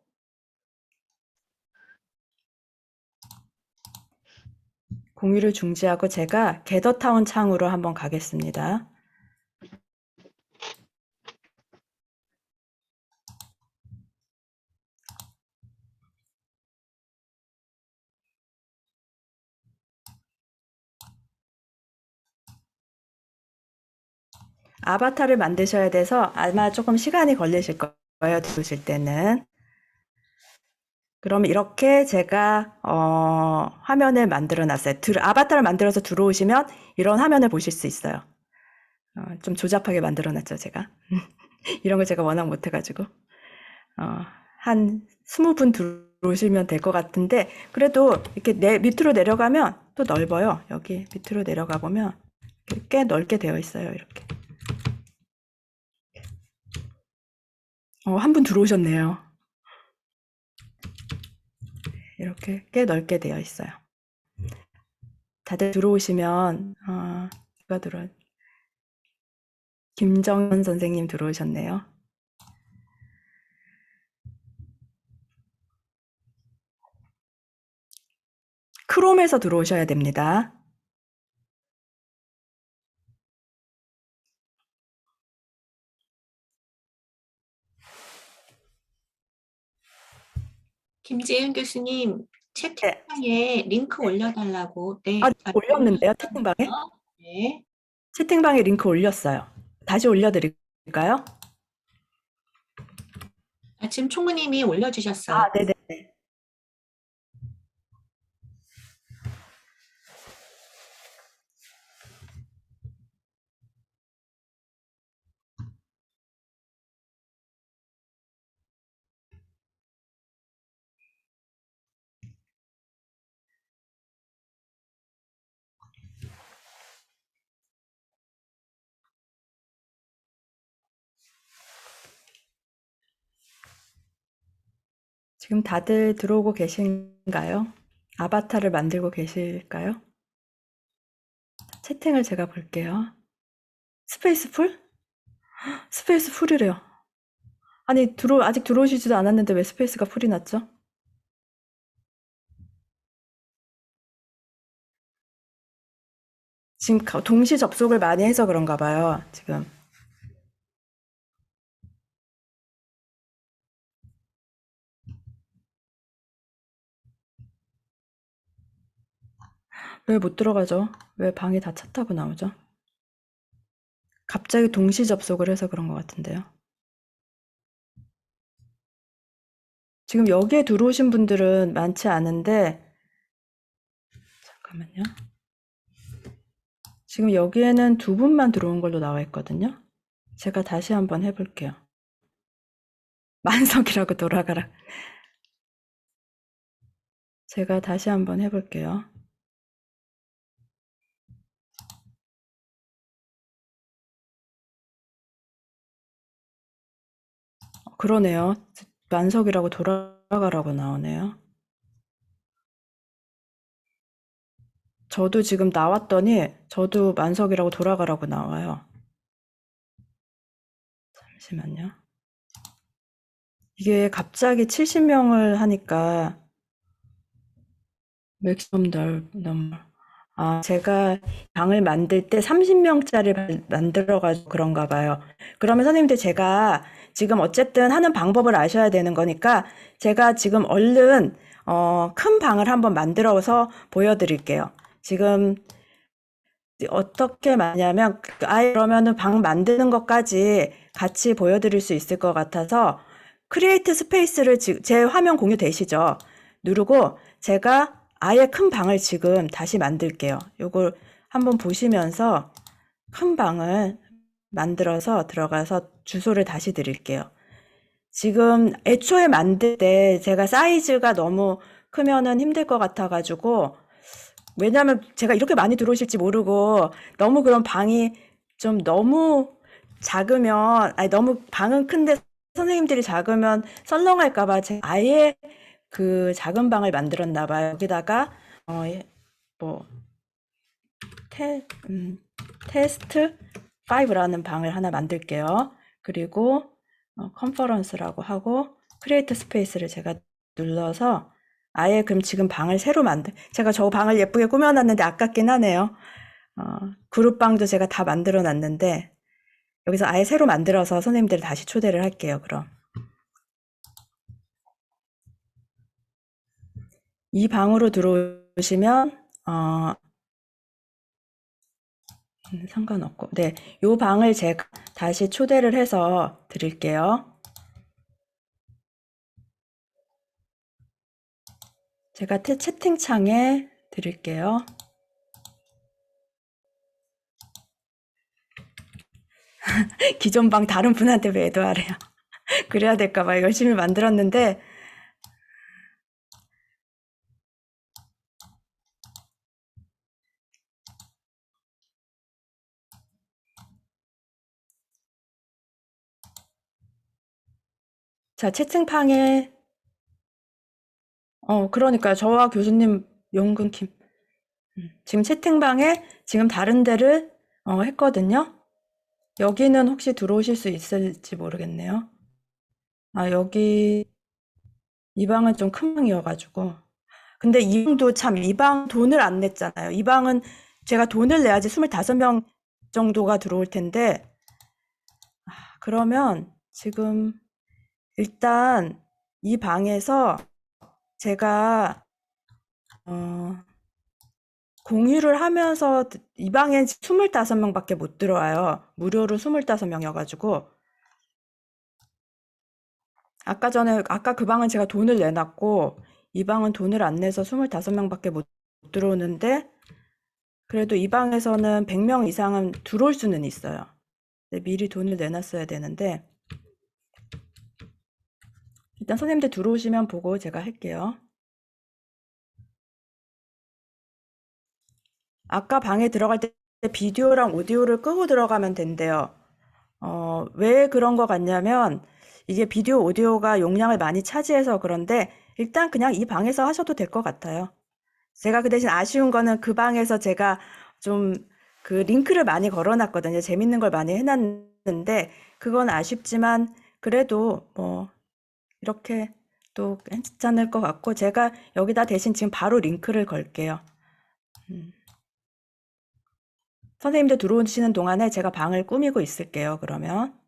공유를 중지하고 제가 게더타운 창으로 한번 가겠습니다. 아바타를 만드셔야 돼서 아마 조금 시간이 걸리실 거예요. 들으실 때는. 그럼 이렇게 제가 화면을 만들어 놨어요. 아바타를 만들어서 들어오시면 이런 화면을 보실 수 있어요. 좀 조잡하게 만들어 놨죠, 제가. 이런 걸 제가 워낙 못해가지고. 한 20분 들어오시면 될 것 같은데, 그래도 이렇게 밑으로 내려가면 또 넓어요. 여기 밑으로 내려가 보면 꽤 넓게 되어 있어요, 이렇게. 한 분 들어오셨네요. 이렇게 꽤 넓게 되어 있어요. 다들 들어오시면, 누가 김정현 선생님 들어오셨네요. 크롬에서 들어오셔야 됩니다. 김재윤 교수님, 네. 채팅방에 링크 올려달라고. 아, 네, 올렸는데요, 채팅방에? 네. 채팅방에 링크 올렸어요. 다시 올려드릴까요? 지금 총무님이 올려주셨어요. 네네. 지금 다들 들어오고 계신가요? 아바타를 만들고 계실까요? 채팅을 제가 볼게요. 스페이스 풀? 스페이스 풀이래요. 아니, 아직 들어오시지도 않았는데 왜 스페이스가 풀이 났죠? 지금 동시 접속을 많이 해서 그런가 봐요, 지금. 왜 못 들어가죠? 왜 방이 다 찼다고 나오죠? 갑자기 동시 접속을 해서 그런 것 같은데요. 지금 여기에 들어오신 분들은 많지 않은데, 잠깐만요. 지금 여기에는 두 분만 들어온 걸로 나와 있거든요. 제가 다시 한번 해볼게요. 만석이라고 돌아가라. 제가 다시 한번 해볼게요. 그러네요. 만석이라고 돌아가라고 나오네요. 저도 지금 나왔더니 저도 만석이라고 돌아가라고 나와요. 잠시만요. 이게 갑자기 70명을 하니까 맥시멈 넘버. 아, 제가 방을 만들 때 30명짜리 만들어가지고 그런가 봐요. 그러면 선생님들 제가 지금 어쨌든 하는 방법을 아셔야 되는 거니까 제가 지금 얼른 큰 방을 한번 만들어서 보여드릴게요. 지금 어떻게 만냐면 아예 그러면은 방 만드는 것까지 같이 보여드릴 수 있을 것 같아서 크리에이트 스페이스를 제 화면 공유 되시죠? 누르고 제가 아예 큰 방을 지금 다시 만들게요. 요걸 한번 보시면서 큰 방을 만들어서 들어가서 주소를 다시 드릴게요. 지금 애초에 만들 때 제가 사이즈가 너무 크면은 힘들 것 같아가지고 왜냐면 제가 이렇게 많이 들어오실지 모르고 너무 그런 방이 좀 너무 작으면 아니 너무 방은 큰데 선생님들이 작으면 썰렁할까 봐 제가 아예 그 작은 방을 만들었나 봐요. 여기다가 뭐 테스트 5라는 방을 하나 만들게요. 그리고 컨퍼런스라고 하고 크리에이트 스페이스를 제가 눌러서 아예 그럼 지금 방을 새로 제가 저 방을 예쁘게 꾸며놨는데 아깝긴 하네요. 그룹방도 제가 다 만들어 놨는데 여기서 아예 새로 만들어서 선생님들을 다시 초대를 할게요. 그럼 이 방으로 들어오시면 상관없고 네, 요 방을 제가 다시 초대를 해서 드릴게요. 제가 채팅창에 드릴게요. 기존 방 다른 분한테 매도하래요. 그래야 될까봐 열심히 만들었는데 자, 채팅창에 그러니까요. 저와 교수님 연근킴 지금 채팅방에 지금 다른 데를 했거든요. 여기는 혹시 들어오실 수 있을지 모르겠네요. 아, 여기 이 방은 좀 큰 방이어가지고 근데 이 방도 참 이 방 돈을 안 냈잖아요. 이 방은 제가 돈을 내야지 25명 정도가 들어올 텐데 그러면 지금 일단 이 방에서 제가 공유를 하면서 이 방엔 25명밖에 못 들어와요. 무료로 25명이어가지고 아까 그 방은 제가 돈을 내놨고 이 방은 돈을 안 내서 25명밖에 못 들어오는데 그래도 이 방에서는 100명 이상은 들어올 수는 있어요. 미리 돈을 내놨어야 되는데 일단 선생님들 들어오시면 보고 제가 할게요. 아까 방에 들어갈 때 비디오랑 오디오를 끄고 들어가면 된대요. 왜 그런 것 같냐면 이게 비디오, 오디오가 용량을 많이 차지해서 그런데 일단 그냥 이 방에서 하셔도 될 것 같아요. 제가 그 대신 아쉬운 거는 그 방에서 제가 좀 그 링크를 많이 걸어놨거든요. 재밌는 걸 많이 해놨는데 그건 아쉽지만 그래도 뭐 이렇게 또 괜찮을 것 같고 제가 여기다 대신 지금 바로 링크를 걸게요. 선생님들 들어오시는 동안에 제가 방을 꾸미고 있을게요. 그러면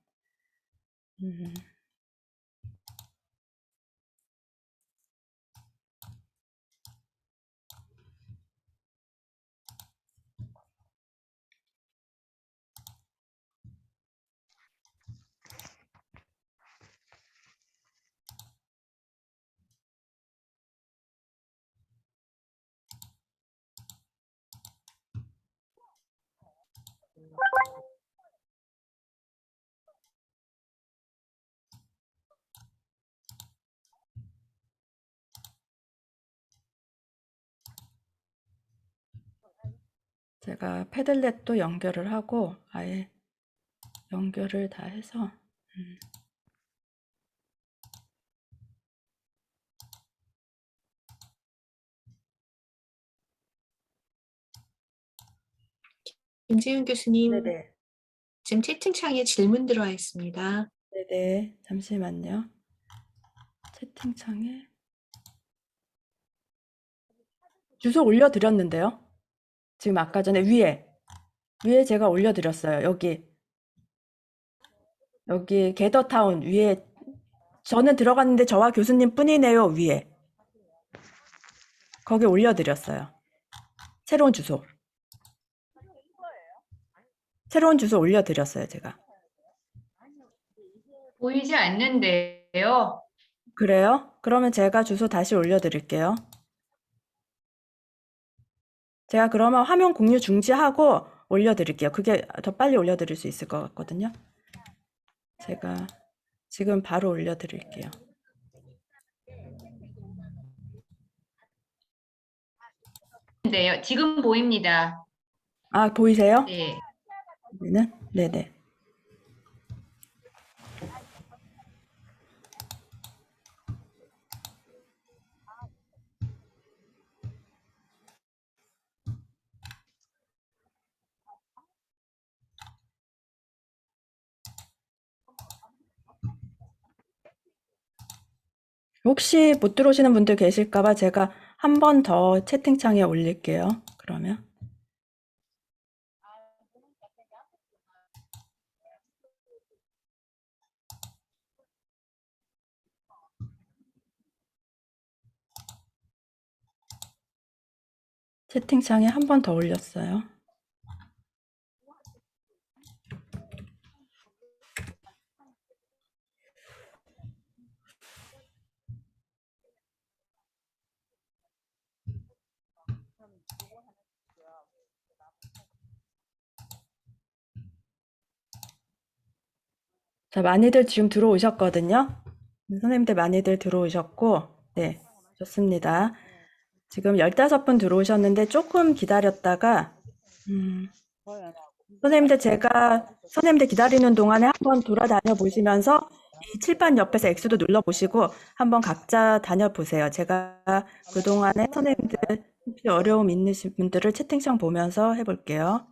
제가 패들렛도 연결을 하고 아예 연결을 다 해서 김재윤 교수님, 네네. 지금 채팅창에 질문 들어와 있습니다. 네네. 잠시만요. 채팅창에 주소 올려드렸는데요. 지금 아까 전에 위에 제가 올려드렸어요. 여기 게더타운 위에 저는 들어갔는데 저와 교수님 뿐이네요. 위에 거기 올려드렸어요. 새로운 주소 올려드렸어요. 제가. 보이지 않는데요. 그래요? 그러면 제가 주소 다시 올려드릴게요. 제가 그러면 화면 공유 중지하고 올려드릴게요. 그게 더 빨리 올려드릴 수 있을 것 같거든요. 제가 지금 바로 올려드릴게요. 네요. 지금 보입니다. 아, 보이세요? 네. 여기는? 네네. 혹시 못 들어오시는 분들 계실까봐 제가 한 번 더 채팅창에 올릴게요. 그러면. 채팅창에 한 번 더 올렸어요. 자, 많이들 지금 들어오셨거든요. 선생님들 많이들 들어오셨고, 네, 좋습니다. 지금 15분 들어오셨는데 조금 기다렸다가, 선생님들 기다리는 동안에 한번 돌아다녀 보시면서 이 칠판 옆에서 X도 눌러 보시고 한번 각자 다녀보세요. 제가 그동안에 선생님들 혹시 어려움 있으신 분들을 채팅창 보면서 해볼게요.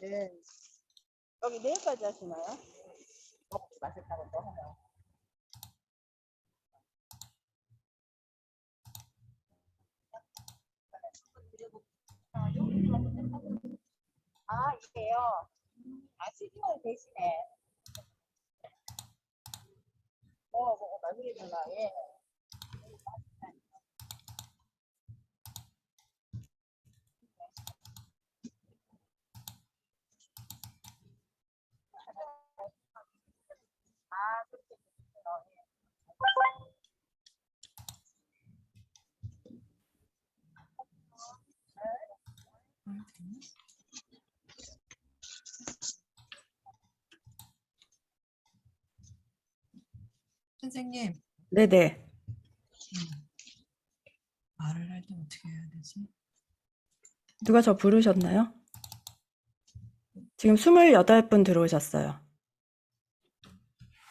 네. 여기 내일까지 하시나요? 맛있다고 또 하면. 아, 이게요. 아, 12월 대신에. 나중에 달라. 예. 아, 그렇게 됐어요. 예. 선생님, 네네. 말을 할 때 어떻게 해야 되지? 누가 저 부르셨나요? 지금 28분 들어오셨어요.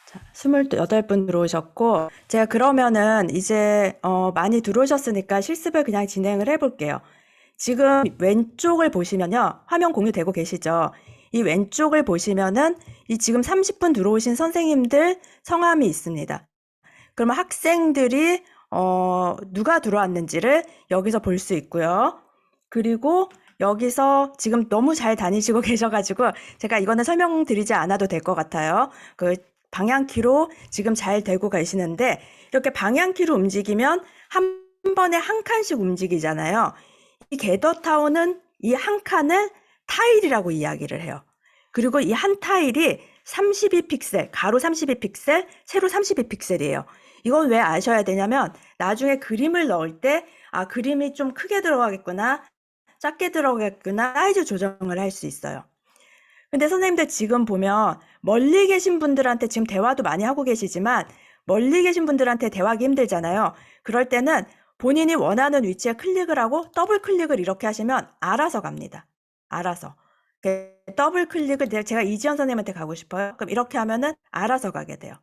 자, 28분 들어오셨고, 제가 그러면은 이제 많이 들어오셨으니까 실습을 그냥 진행을 해볼게요. 지금 왼쪽을 보시면요. 화면 공유되고 계시죠? 이 왼쪽을 보시면은 이 지금 30분 들어오신 선생님들 성함이 있습니다. 그러면 학생들이 누가 들어왔는지를 여기서 볼 수 있고요. 그리고 여기서 지금 너무 잘 다니시고 계셔가지고 제가 이거는 설명드리지 않아도 될 것 같아요. 그 방향키로 지금 잘 되고 계시는데 이렇게 방향키로 움직이면 한 번에 한 칸씩 움직이잖아요. 이 게더타운은 이 한 칸을 타일이라고 이야기를 해요. 그리고 이 한 타일이 32픽셀, 가로 32픽셀, 세로 32픽셀이에요. 이건 왜 아셔야 되냐면 나중에 그림을 넣을 때 아, 그림이 좀 크게 들어가겠구나, 작게 들어가겠구나, 사이즈 조정을 할 수 있어요. 근데 선생님들 지금 보면 멀리 계신 분들한테 지금 대화도 많이 하고 계시지만 멀리 계신 분들한테 대화하기 힘들잖아요. 그럴 때는 본인이 원하는 위치에 클릭을 하고 더블 클릭을 이렇게 하시면 알아서 갑니다. 알아서. 더블 클릭을 제가 이지연 선생님한테 가고 싶어요. 그럼 이렇게 하면은 알아서 가게 돼요.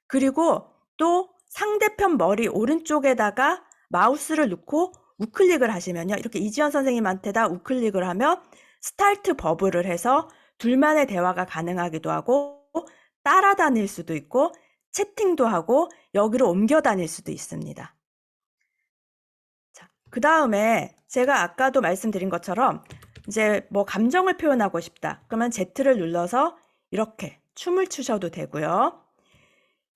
그리고 또 상대편 머리 오른쪽에다가 마우스를 놓고 우클릭을 하시면요. 이렇게 이지연 선생님한테다 우클릭을 하면 스타트 버블을 해서 둘만의 대화가 가능하기도 하고 따라다닐 수도 있고 채팅도 하고 여기로 옮겨 다닐 수도 있습니다. 자, 그 다음에 제가 아까도 말씀드린 것처럼 이제 뭐 감정을 표현하고 싶다. 그러면 Z를 눌러서 이렇게 춤을 추셔도 되고요.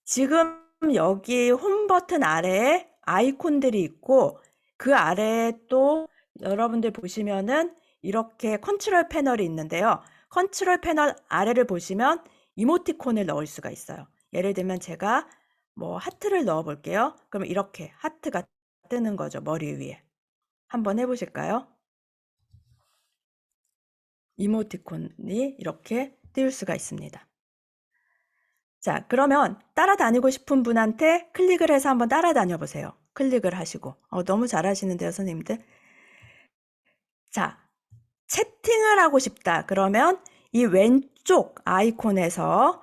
지금 여기 홈 버튼 아래에 아이콘들이 있고 그 아래에 또 여러분들 보시면은 이렇게 컨트롤 패널이 있는데요. 컨트롤 패널 아래를 보시면 이모티콘을 넣을 수가 있어요. 예를 들면 제가 뭐 하트를 넣어 볼게요. 그럼 이렇게 하트가 뜨는 거죠. 머리 위에. 한번 해보실까요? 이모티콘이 이렇게 띄울 수가 있습니다. 자, 그러면 따라다니고 싶은 분한테 클릭을 해서 한번 따라다녀 보세요. 클릭을 하시고. 너무 잘하시는데요, 선생님들. 자, 채팅을 하고 싶다. 그러면 이 왼쪽 아이콘에서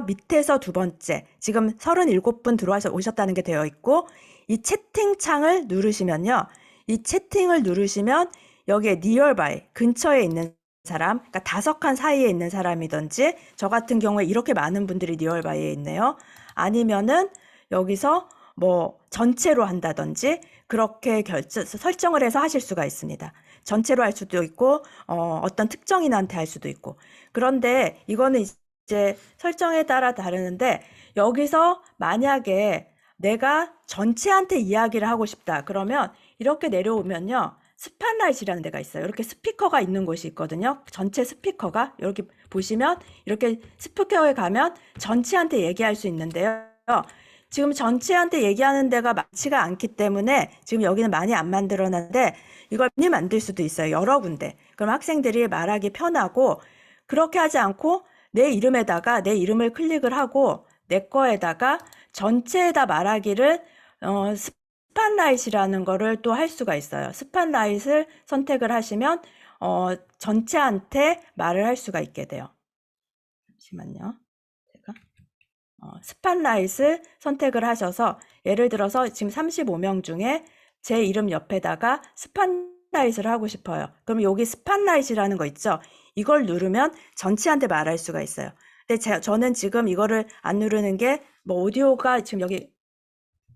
밑에서 두 번째, 지금 37분 들어와서 오셨다는 게 되어 있고, 이 채팅창을 누르시면요. 이 채팅을 누르시면 여기에 nearby, 근처에 있는 사람, 그러니까 5칸 사이에 있는 사람이든지, 저 같은 경우에 이렇게 많은 분들이 nearby에 있네요. 아니면은 여기서 뭐 전체로 한다든지 그렇게 설정을 해서 하실 수가 있습니다. 전체로 할 수도 있고 어떤 특정인한테 할 수도 있고. 그런데 이거는 이제 설정에 따라 다르는데 여기서 만약에 내가 전체한테 이야기를 하고 싶다. 그러면 이렇게 내려오면요. 스팟라이트라는 데가 있어요. 이렇게 스피커가 있는 곳이 있거든요. 전체 스피커가 여기 보시면 이렇게 스피커에 가면 전체한테 얘기할 수 있는데요. 지금 전체한테 얘기하는 데가 많지가 않기 때문에 지금 여기는 많이 안 만들어놨는데 이걸 많이 만들 수도 있어요. 여러 군데. 그럼 학생들이 말하기 편하고 그렇게 하지 않고 내 이름에다가 내 이름을 클릭을 하고 내 거에다가 전체에다 말하기를 스팟라이트라는 거를 또 할 수가 있어요. 스팟라이트를 선택을 하시면 전체한테 말을 할 수가 있게 돼요. 잠시만요. 제가 스팟라이트 선택을 하셔서 예를 들어서 지금 35명 중에 제 이름 옆에다가 스팟라이트를 하고 싶어요. 그럼 여기 스팟라이트라는 거 있죠? 이걸 누르면 전체한테 말할 수가 있어요. 근데 저는 지금 이거를 안 누르는 게 뭐 오디오가 지금 여기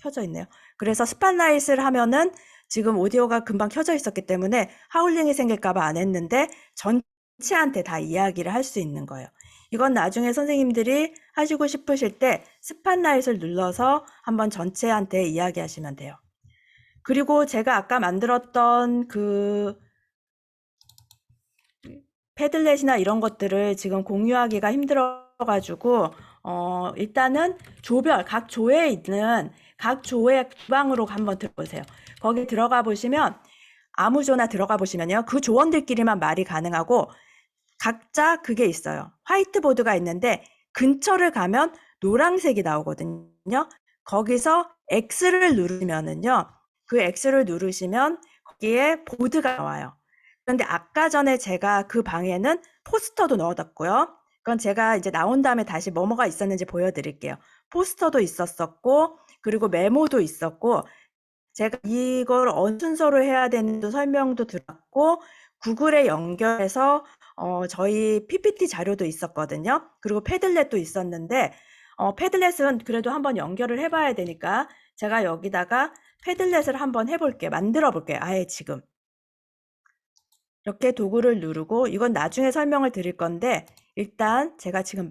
켜져 있네요. 그래서 스팟라이트를 하면은 지금 오디오가 금방 켜져 있었기 때문에 하울링이 생길까 봐 안 했는데 전체한테 다 이야기를 할 수 있는 거예요. 이건 나중에 선생님들이 하시고 싶으실 때 스팟라이트를 눌러서 한번 전체한테 이야기하시면 돼요. 그리고 제가 아까 만들었던 그 패들렛이나 이런 것들을 지금 공유하기가 힘들어가지고 일단은 각 조에 있는 각 조의 방으로 한번 들어보세요. 거기 들어가 보시면 아무 조나 들어가 보시면요. 그 조원들끼리만 말이 가능하고 각자 그게 있어요. 화이트보드가 있는데 근처를 가면 노란색이 나오거든요. 거기서 X를 누르시면은요. 그 X를 누르시면 거기에 보드가 나와요. 그런데 아까 전에 제가 그 방에는 포스터도 넣어뒀고요. 그건 제가 이제 나온 다음에 다시 뭐뭐가 있었는지 보여드릴게요. 포스터도 있었었고, 그리고 메모도 있었고, 제가 이걸 어느 순서로 해야 되는지 설명도 들었고, 구글에 연결해서 저희 PPT 자료도 있었거든요. 그리고 패들렛도 있었는데, 패들렛은 그래도 한번 연결을 해봐야 되니까 제가 여기다가 패들렛을 한번 해볼게요. 만들어 볼게요. 아예 지금. 이렇게 도구를 누르고, 이건 나중에 설명을 드릴 건데, 일단 제가 지금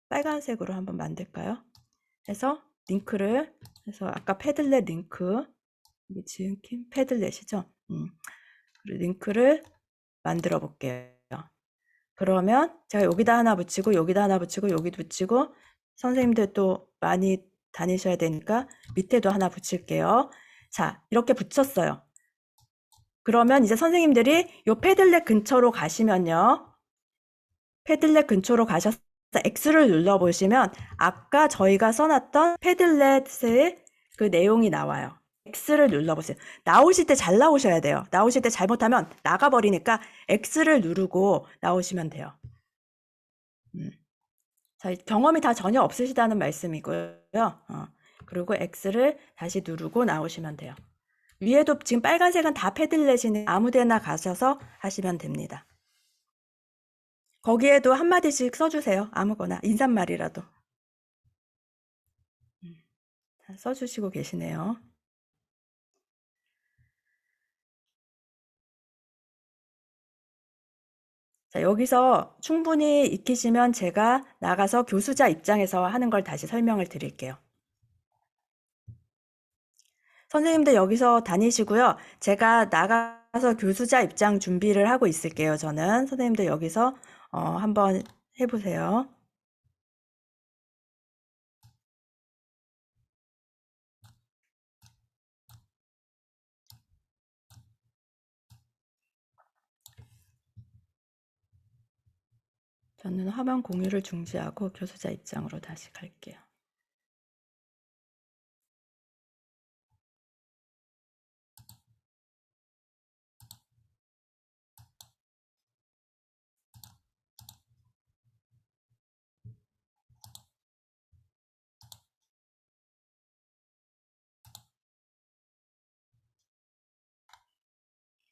빨간색으로 한번 만들까요? 해서 링크를, 해서 아까 패들렛 링크, 이게 지은킴 패들렛이죠? 그리고 링크를 만들어 볼게요. 그러면 제가 여기다 하나 붙이고, 여기다 하나 붙이고, 여기도 붙이고, 선생님들 또 많이 다니셔야 되니까 밑에도 하나 붙일게요. 자, 이렇게 붙였어요. 그러면 이제 선생님들이 요 패들렛 근처로 가시면요. 패들렛 근처로 가셔서 X를 눌러보시면 아까 저희가 써놨던 패들렛의 그 내용이 나와요. X를 눌러보세요. 나오실 때 잘 나오셔야 돼요. 나오실 때 잘못하면 나가버리니까 X를 누르고 나오시면 돼요. 자, 경험이 다 전혀 없으시다는 말씀이고요. 그리고 X를 다시 누르고 나오시면 돼요. 위에도 지금 빨간색은 다 패들렛이니 아무데나 가셔서 하시면 됩니다. 거기에도 한마디씩 써주세요. 아무거나 인사말이라도. 써주시고 계시네요. 자, 여기서 충분히 익히시면 제가 나가서 교수자 입장에서 하는 걸 다시 설명을 드릴게요. 선생님들 여기서 다니시고요. 제가 나가서 교수자 입장 준비를 하고 있을게요. 저는 선생님들 여기서 한번 해보세요. 저는 화면 공유를 중지하고 교수자 입장으로 다시 갈게요.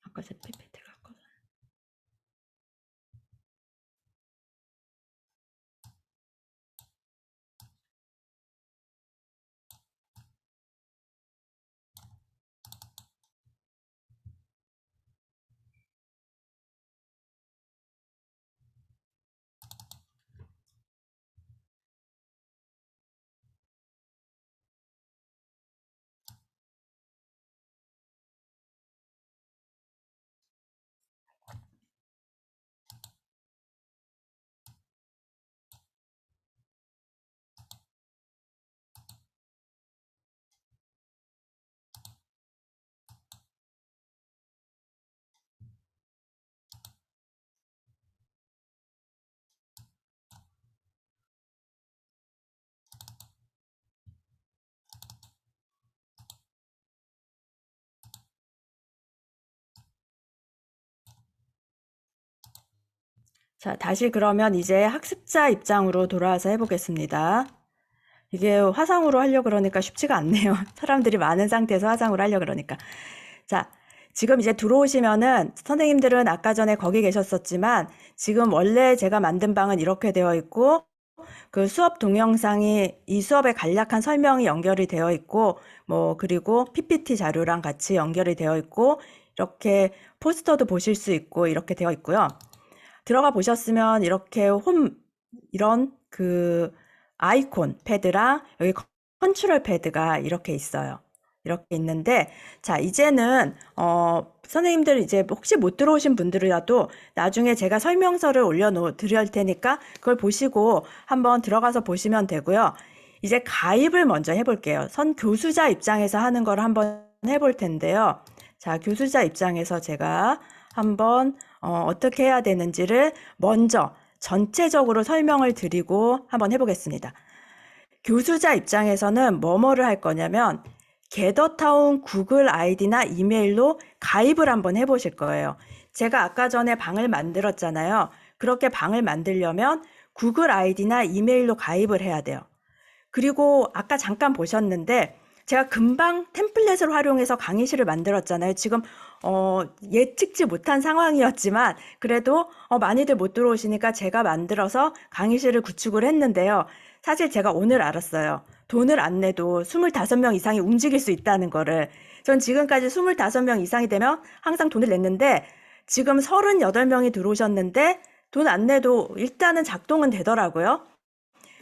아까 제 PPT 갔거든요. 자, 다시 그러면 이제 학습자 입장으로 돌아와서 해보겠습니다. 이게 화상으로 하려고 그러니까 쉽지가 않네요. 사람들이 많은 상태에서 화상으로 하려고 그러니까. 자, 지금 이제 들어오시면은 선생님들은 아까 전에 거기 계셨었지만 지금 원래 제가 만든 방은 이렇게 되어 있고 그 수업 동영상이 이 수업의 간략한 설명이 연결이 되어 있고 그리고 PPT 자료랑 같이 연결이 되어 있고 이렇게 포스터도 보실 수 있고 이렇게 되어 있고요. 들어가 보셨으면 이렇게 이런 그 아이콘 패드랑 여기 컨트롤 패드가 이렇게 있어요. 이렇게 있는데, 자, 이제는, 선생님들 이제 혹시 못 들어오신 분들이라도 나중에 제가 설명서를 드릴 테니까 그걸 보시고 한번 들어가서 보시면 되고요. 이제 가입을 먼저 해볼게요. 교수자 입장에서 하는 걸 한번 해볼 텐데요. 자, 교수자 입장에서 제가 한번 어떻게 해야 되는지를 먼저 전체적으로 설명을 드리고 한번 해보겠습니다. 교수자 입장에서는 뭐를 할 거냐면 게더타운 구글 아이디나 이메일로 가입을 한번 해보실 거예요. 제가 아까 전에 방을 만들었잖아요. 그렇게 방을 만들려면 구글 아이디나 이메일로 가입을 해야 돼요. 그리고 아까 잠깐 보셨는데 제가 금방 템플릿을 활용해서 강의실을 만들었잖아요. 지금 예측지 못한 상황이었지만 그래도 많이들 못 들어오시니까 제가 만들어서 강의실을 구축을 했는데요. 사실 제가 오늘 알았어요. 돈을 안 내도 25명 이상이 움직일 수 있다는 거를. 전 지금까지 25명 이상이 되면 항상 돈을 냈는데 지금 38명이 들어오셨는데 돈 안 내도 일단은 작동은 되더라고요.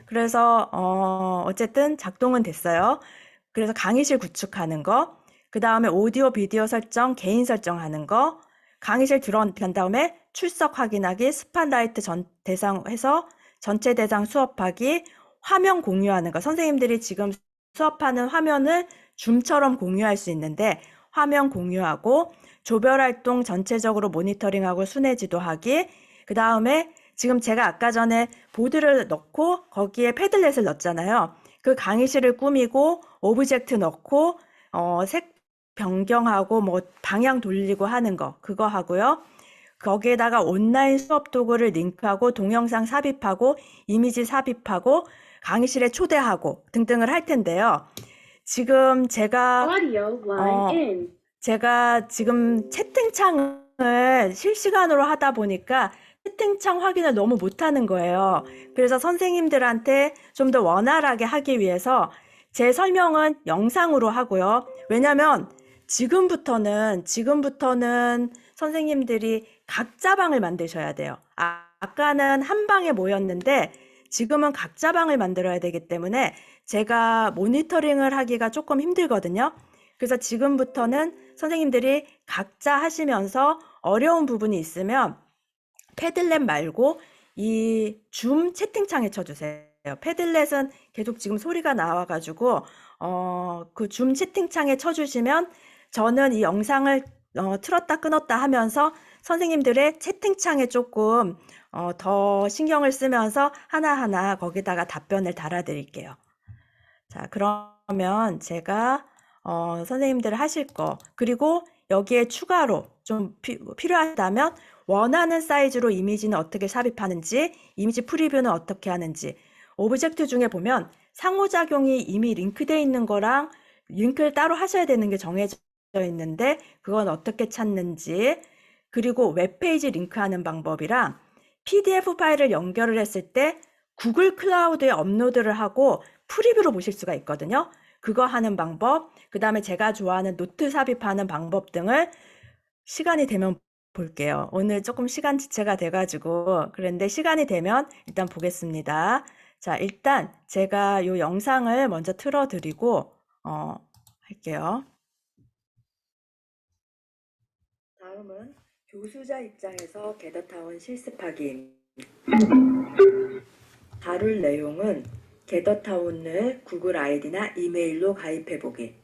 그래서 어쨌든 작동은 됐어요. 그래서 강의실 구축하는 거, 그 다음에 오디오 비디오 설정, 개인 설정하는 거, 강의실 들어간 다음에 출석 확인하기, 스팟라이트 대상해서 전체 대상 수업하기, 화면 공유하는 거. 선생님들이 지금 수업하는 화면을 줌처럼 공유할 수 있는데 화면 공유하고 조별 활동 전체적으로 모니터링하고 순회지도 하기, 그 다음에 지금 제가 아까 전에 보드를 넣고 거기에 패들렛을 넣었잖아요. 그 강의실을 꾸미고 오브젝트 넣고 색 변경하고 뭐 방향 돌리고 하는 거 그거 하고요. 거기에다가 온라인 수업 도구를 링크하고 동영상 삽입하고 이미지 삽입하고 강의실에 초대하고 등등을 할 텐데요. 지금 제가 지금 채팅창을 실시간으로 하다 보니까 채팅창 확인을 너무 못하는 거예요. 그래서 선생님들한테 좀 더 원활하게 하기 위해서 제 설명은 영상으로 하고요. 왜냐면 지금부터는 선생님들이 각자 방을 만드셔야 돼요. 아까는 한 방에 모였는데 지금은 각자 방을 만들어야 되기 때문에 제가 모니터링을 하기가 조금 힘들거든요. 그래서 지금부터는 선생님들이 각자 하시면서 어려운 부분이 있으면 패들렛 말고 이 줌 채팅창에 쳐주세요. 패들렛은 계속 지금 소리가 나와가지고 그 줌 채팅창에 쳐주시면 저는 이 영상을 틀었다 끊었다 하면서 선생님들의 채팅창에 조금 더 신경을 쓰면서 하나하나 거기다가 답변을 달아드릴게요. 자, 그러면 제가 선생님들 하실 거 그리고 여기에 추가로 좀 필요하다면 원하는 사이즈로 이미지는 어떻게 삽입하는지, 이미지 프리뷰는 어떻게 하는지, 오브젝트 중에 보면 상호작용이 이미 링크되어 있는 거랑 링크를 따로 하셔야 되는 게 정해져 있는데 그건 어떻게 찾는지, 그리고 웹페이지 링크하는 방법이랑 PDF 파일을 연결을 했을 때 구글 클라우드에 업로드를 하고 프리뷰로 보실 수가 있거든요. 그거 하는 방법, 그 다음에 제가 좋아하는 노트 삽입하는 방법 등을 시간이 되면 볼게요. 오늘 조금 시간 지체가 돼가지고 그런데 시간이 되면 일단 보겠습니다. 자, 일단 제가 이 영상을 먼저 틀어드리고 할게요. 다음은 교수자 입장에서 게더타운 실습하기입니다. 다룰 내용은 게더타운을 구글 아이디나 이메일로 가입해보기,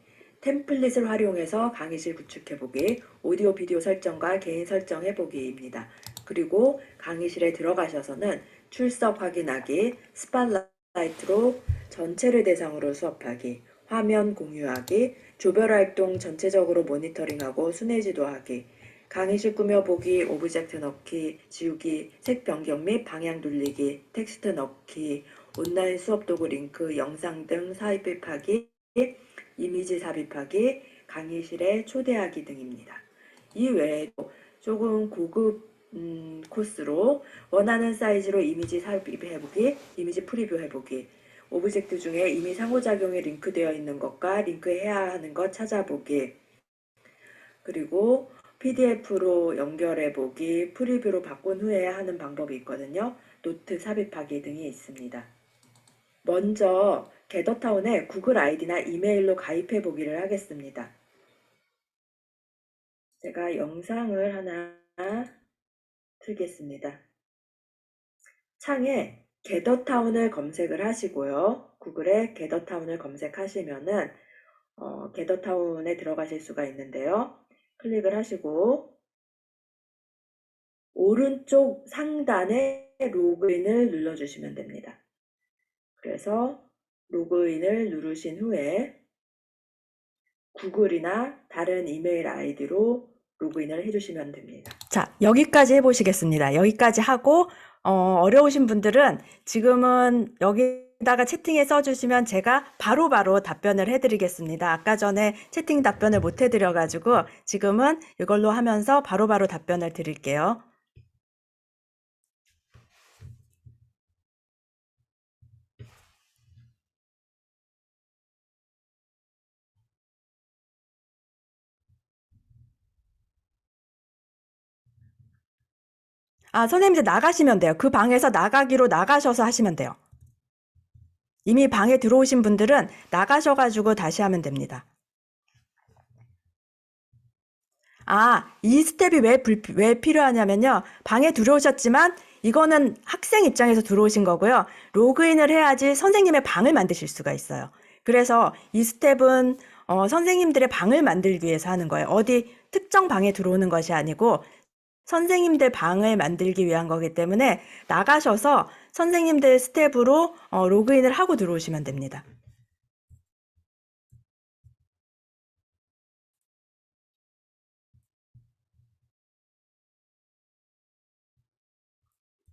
템플릿을 활용해서 강의실 구축해보기, 오디오 비디오 설정과 개인 설정해보기입니다. 그리고 강의실에 들어가셔서는 출석 확인하기, 스팟라이트로 전체를 대상으로 수업하기, 화면 공유하기, 조별 활동 전체적으로 모니터링하고 순회지도 하기, 강의실 꾸며보기, 오브젝트 넣기, 지우기, 색 변경 및 방향 돌리기, 텍스트 넣기, 온라인 수업 도구 링크, 영상 등 삽입하기, 이미지 삽입하기, 강의실에 초대하기 등입니다. 이 외에도 조금 고급 코스로 원하는 사이즈로 이미지 삽입해보기, 이미지 프리뷰 해보기, 오브젝트 중에 이미 상호작용이 링크되어 있는 것과 링크해야 하는 것 찾아보기, 그리고 PDF로 연결해보기, 프리뷰로 바꾼 후에 하는 방법이 있거든요. 노트 삽입하기 등이 있습니다. 먼저 게더타운에 구글 아이디나 이메일로 가입해보기를 하겠습니다. 제가 영상을 하나 틀겠습니다. 창에 게더타운을 검색을 하시고요. 구글에 게더타운을 검색하시면은 게더타운에 들어가실 수가 있는데요. 클릭을 하시고 오른쪽 상단에 로그인을 눌러주시면 됩니다. 그래서 로그인을 누르신 후에 구글이나 다른 이메일 아이디로 로그인을 해주시면 됩니다. 자, 여기까지 해보시겠습니다. 여기까지 하고, 어려우신 분들은 지금은 여기다가 채팅에 써주시면 제가 바로바로 답변을 해드리겠습니다. 아까 전에 채팅 답변을 못 해드려가지고 지금은 이걸로 하면서 바로바로 답변을 드릴게요. 아, 선생님 이제 나가시면 돼요. 그 방에서 나가셔서 하시면 돼요. 이미 방에 들어오신 분들은 나가셔가지고 다시 하면 됩니다. 아, 이 스텝이 왜 필요하냐면요. 방에 들어오셨지만 이거는 학생 입장에서 들어오신 거고요. 로그인을 해야지 선생님의 방을 만드실 수가 있어요. 그래서 이 스텝은 선생님들의 방을 만들기 위해서 하는 거예요. 어디 특정 방에 들어오는 것이 아니고 선생님들 방을 만들기 위한 거기 때문에 나가셔서 선생님들 스텝으로 로그인을 하고 들어오시면 됩니다.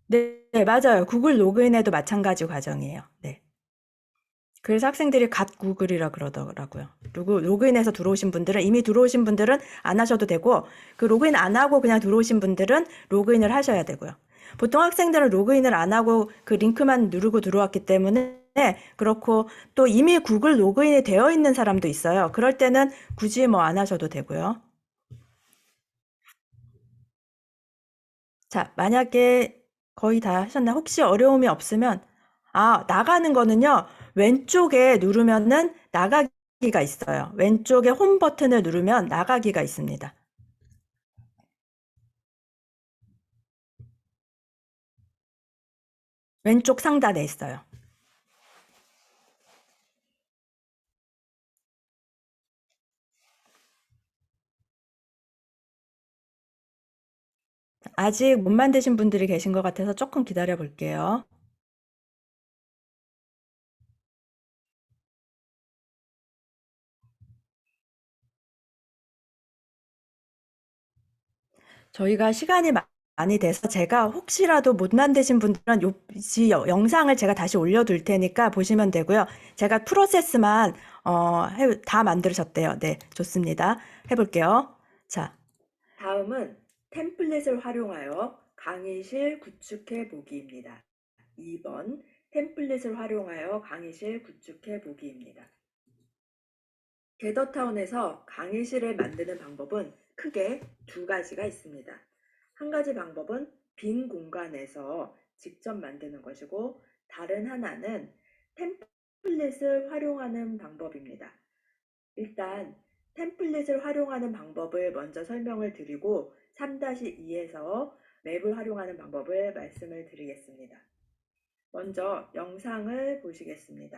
네, 네, 맞아요. 구글 로그인에도 마찬가지 과정이에요. 네. 그래서 학생들이 갓 구글이라 그러더라고요. 로그인해서 들어오신 분들은, 이미 들어오신 분들은 안 하셔도 되고, 그 로그인 안 하고 그냥 들어오신 분들은 로그인을 하셔야 되고요. 보통 학생들은 로그인을 안 하고 그 링크만 누르고 들어왔기 때문에 그렇고, 또 이미 구글 로그인이 되어 있는 사람도 있어요. 그럴 때는 굳이 뭐 안 하셔도 되고요. 자, 만약에 거의 다 하셨나? 혹시 어려움이 없으면, 나가는 거는요, 왼쪽에 누르면은 나가기가 있어요. 왼쪽에 홈 버튼을 누르면 나가기가 있습니다. 왼쪽 상단에 있어요. 아직 못 만드신 분들이 계신 것 같아서 조금 기다려 볼게요. 저희가 시간이 많이 돼서 제가 혹시라도 못 만드신 분들은 영상을 제가 다시 올려둘 테니까 보시면 되고요. 제가 프로세스만 다 만드셨대요. 네, 좋습니다. 해볼게요. 자, 다음은 템플릿을 활용하여 강의실 구축해 보기입니다. 2번 템플릿을 활용하여 강의실 구축해 보기입니다. 게더타운에서 강의실을 만드는 방법은 크게 두 가지가 있습니다. 한 가지 방법은 빈 공간에서 직접 만드는 것이고, 다른 하나는 템플릿을 활용하는 방법입니다. 일단 템플릿을 활용하는 방법을 먼저 설명을 드리고 3-2에서 맵을 활용하는 방법을 말씀을 드리겠습니다. 먼저 영상을 보시겠습니다.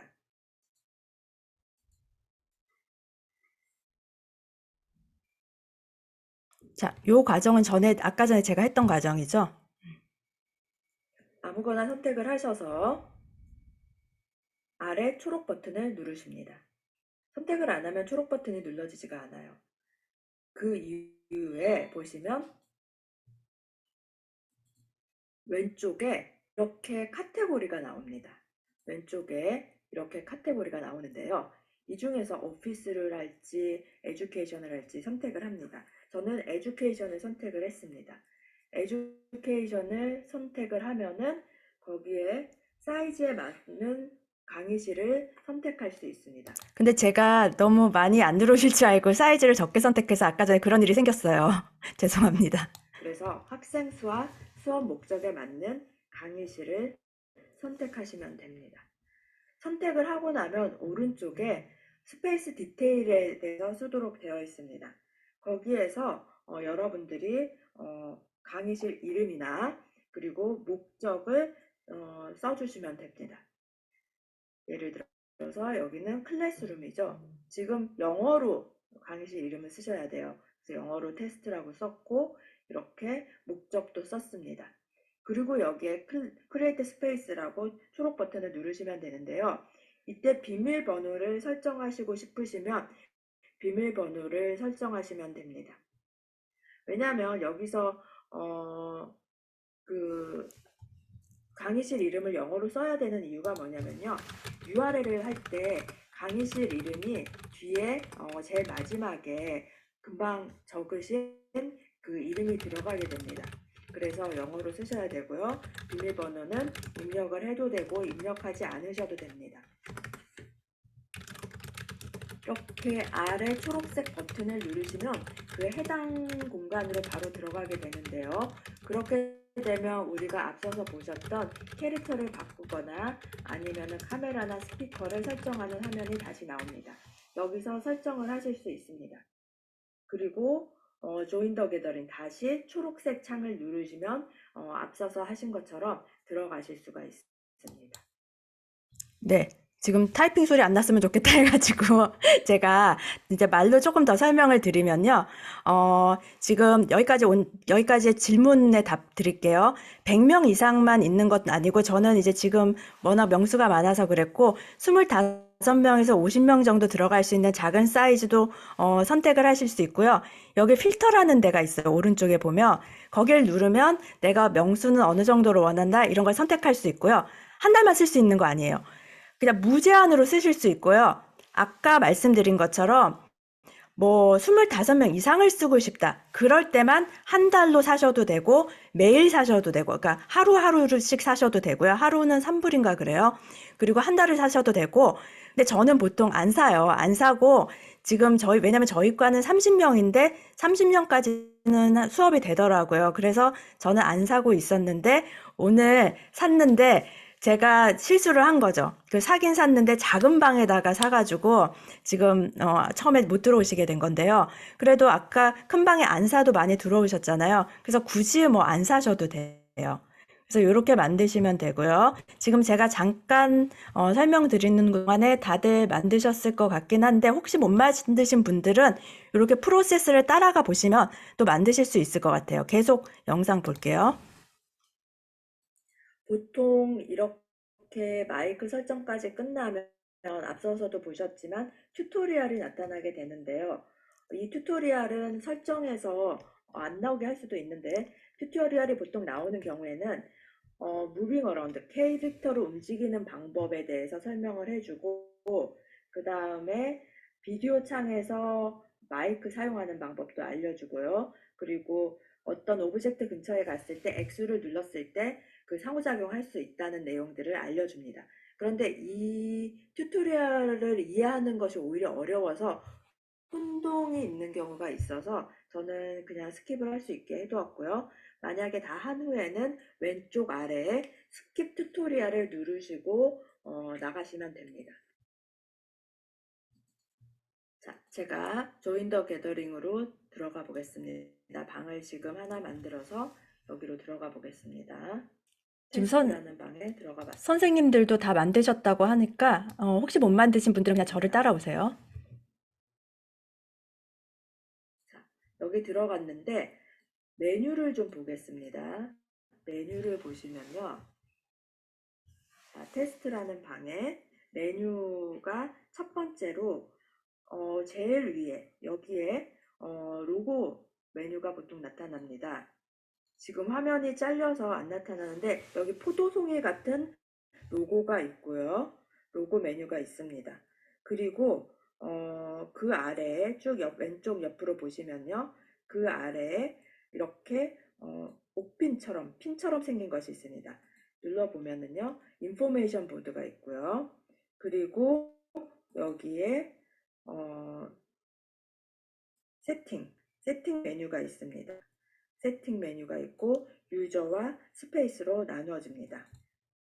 자, 요 과정은 아까 전에 제가 했던 과정이죠. 아무거나 선택을 하셔서 아래 초록 버튼을 누르십니다. 선택을 안 하면 초록 버튼이 눌러지지가 않아요. 그 이후에 보시면 왼쪽에 이렇게 카테고리가 나옵니다. 왼쪽에 이렇게 카테고리가 나오는데요. 이 중에서 오피스를 할지 에듀케이션을 할지 선택을 합니다. 저는 에듀케이션을 선택을 했습니다. 에듀케이션을 선택을 하면은 거기에 사이즈에 맞는 강의실을 선택할 수 있습니다. 근데 제가 너무 많이 안 들어오실 줄 알고 사이즈를 적게 선택해서 아까 전에 그런 일이 생겼어요. 죄송합니다. 그래서 학생 수와 수업 목적에 맞는 강의실을 선택하시면 됩니다. 선택을 하고 나면 오른쪽에 스페이스 디테일에 대해서 쓰도록 되어 있습니다. 거기에서 여러분들이 강의실 이름이나 그리고 목적을 써주시면 됩니다. 예를 들어서 여기는 클래스룸이죠. 지금 영어로 강의실 이름을 쓰셔야 돼요. 그래서 영어로 테스트라고 썼고 이렇게 목적도 썼습니다. 그리고 여기에 크리에이트 스페이스라고 초록 버튼을 누르시면 되는데요. 이때 비밀번호를 설정하시고 싶으시면 비밀번호를 설정하시면 됩니다. 왜냐하면 여기서 그 강의실 이름을 영어로 써야 되는 이유가 뭐냐면요. URL을 할 때 강의실 이름이 뒤에 제일 마지막에 금방 적으신 그 이름이 들어가게 됩니다. 그래서 영어로 쓰셔야 되고요. 비밀번호는 입력을 해도 되고 입력하지 않으셔도 됩니다. 이렇게 아래 초록색 버튼을 누르시면 그 해당 공간으로 바로 들어가게 되는데요. 그렇게 되면 우리가 앞서서 보셨던 캐릭터를 바꾸거나 아니면 카메라나 스피커를 설정하는 화면이 다시 나옵니다. 여기서 설정을 하실 수 있습니다. 그리고 조인 더 게더링 다시 초록색 창을 누르시면 앞서서 하신 것처럼 들어가실 수가 있습니다. 네. 지금 타이핑 소리 안 났으면 좋겠다 해가지고 제가 이제 말로 조금 더 설명을 드리면요. 지금 여기까지의 질문에 답 드릴게요. 100명 이상만 있는 건 아니고 저는 이제 지금 워낙 명수가 많아서 그랬고 25명에서 50명 정도 들어갈 수 있는 작은 사이즈도 선택을 하실 수 있고요. 여기 필터라는 데가 있어요. 오른쪽에 보면 거기를 누르면 내가 명수는 어느 정도로 원한다 이런 걸 선택할 수 있고요. 한 달만 쓸 수 있는 거 아니에요. 그냥 무제한으로 쓰실 수 있고요. 아까 말씀드린 것처럼 뭐 25명 이상을 쓰고 싶다. 그럴 때만 한 달로 사셔도 되고 매일 사셔도 되고 그러니까 하루하루씩 사셔도 되고요. 하루는 3불인가 그래요. 그리고 한 달을 사셔도 되고 근데 저는 보통 안 사요. 안 사고 지금 왜냐면 저희 과는 30명인데 30명까지는 수업이 되더라고요. 그래서 저는 안 사고 있었는데 오늘 샀는데 제가 실수를 한 거죠. 사긴 샀는데 작은 방에다가 사가지고 지금 처음에 못 들어오시게 된 건데요. 그래도 아까 큰 방에 안 사도 많이 들어오셨잖아요. 그래서 굳이 뭐 안 사셔도 돼요. 그래서 이렇게 만드시면 되고요. 지금 제가 잠깐 설명드리는 동안에 다들 만드셨을 것 같긴 한데 혹시 못 만드신 분들은 이렇게 프로세스를 따라가 보시면 또 만드실 수 있을 것 같아요. 계속 영상 볼게요. 보통 이렇게 마이크 설정까지 끝나면 앞서서도 보셨지만 튜토리얼이 나타나게 되는데요. 이 튜토리얼은 설정해서 안 나오게 할 수도 있는데 튜토리얼이 보통 나오는 경우에는 무빙 어라운드, 캐릭터를 움직이는 방법에 대해서 설명을 해주고 그 다음에 비디오 창에서 마이크 사용하는 방법도 알려주고요. 그리고 어떤 오브젝트 근처에 갔을 때 X를 눌렀을 때 그 상호작용할 수 있다는 내용들을 알려줍니다. 그런데 이 튜토리얼을 이해하는 것이 오히려 어려워서 혼동이 있는 경우가 있어서 저는 그냥 스킵을 할 수 있게 해두었고요. 만약에 다 한 후에는 왼쪽 아래에 스킵 튜토리얼을 누르시고 나가시면 됩니다. 자, 제가 조인 더 게더링으로 들어가 보겠습니다. 방을 지금 하나 만들어서 여기로 들어가 보겠습니다. 지금 테스트라는 방에 들어가 봤습니다. 선생님들도 다 만드셨다고 하니까 혹시 못 만드신 분들은 그냥 저를 따라오세요. 자, 여기 들어갔는데 메뉴를 좀 보겠습니다. 메뉴를 보시면요. 자, 테스트라는 방에 메뉴가 첫 번째로 제일 위에 여기에 로고 메뉴가 보통 나타납니다. 지금 화면이 잘려서 안 나타나는데 여기 포도송이 같은 로고가 있고요. 로고 메뉴가 있습니다. 그리고 그 아래에 쭉 왼쪽 옆으로 보시면요. 그 아래에 이렇게 핀처럼 생긴 것이 있습니다. 눌러보면은요. 인포메이션 보드가 있고요. 그리고 여기에 세팅 메뉴가 있습니다. 세팅 메뉴가 있고 유저와 스페이스로 나누어집니다.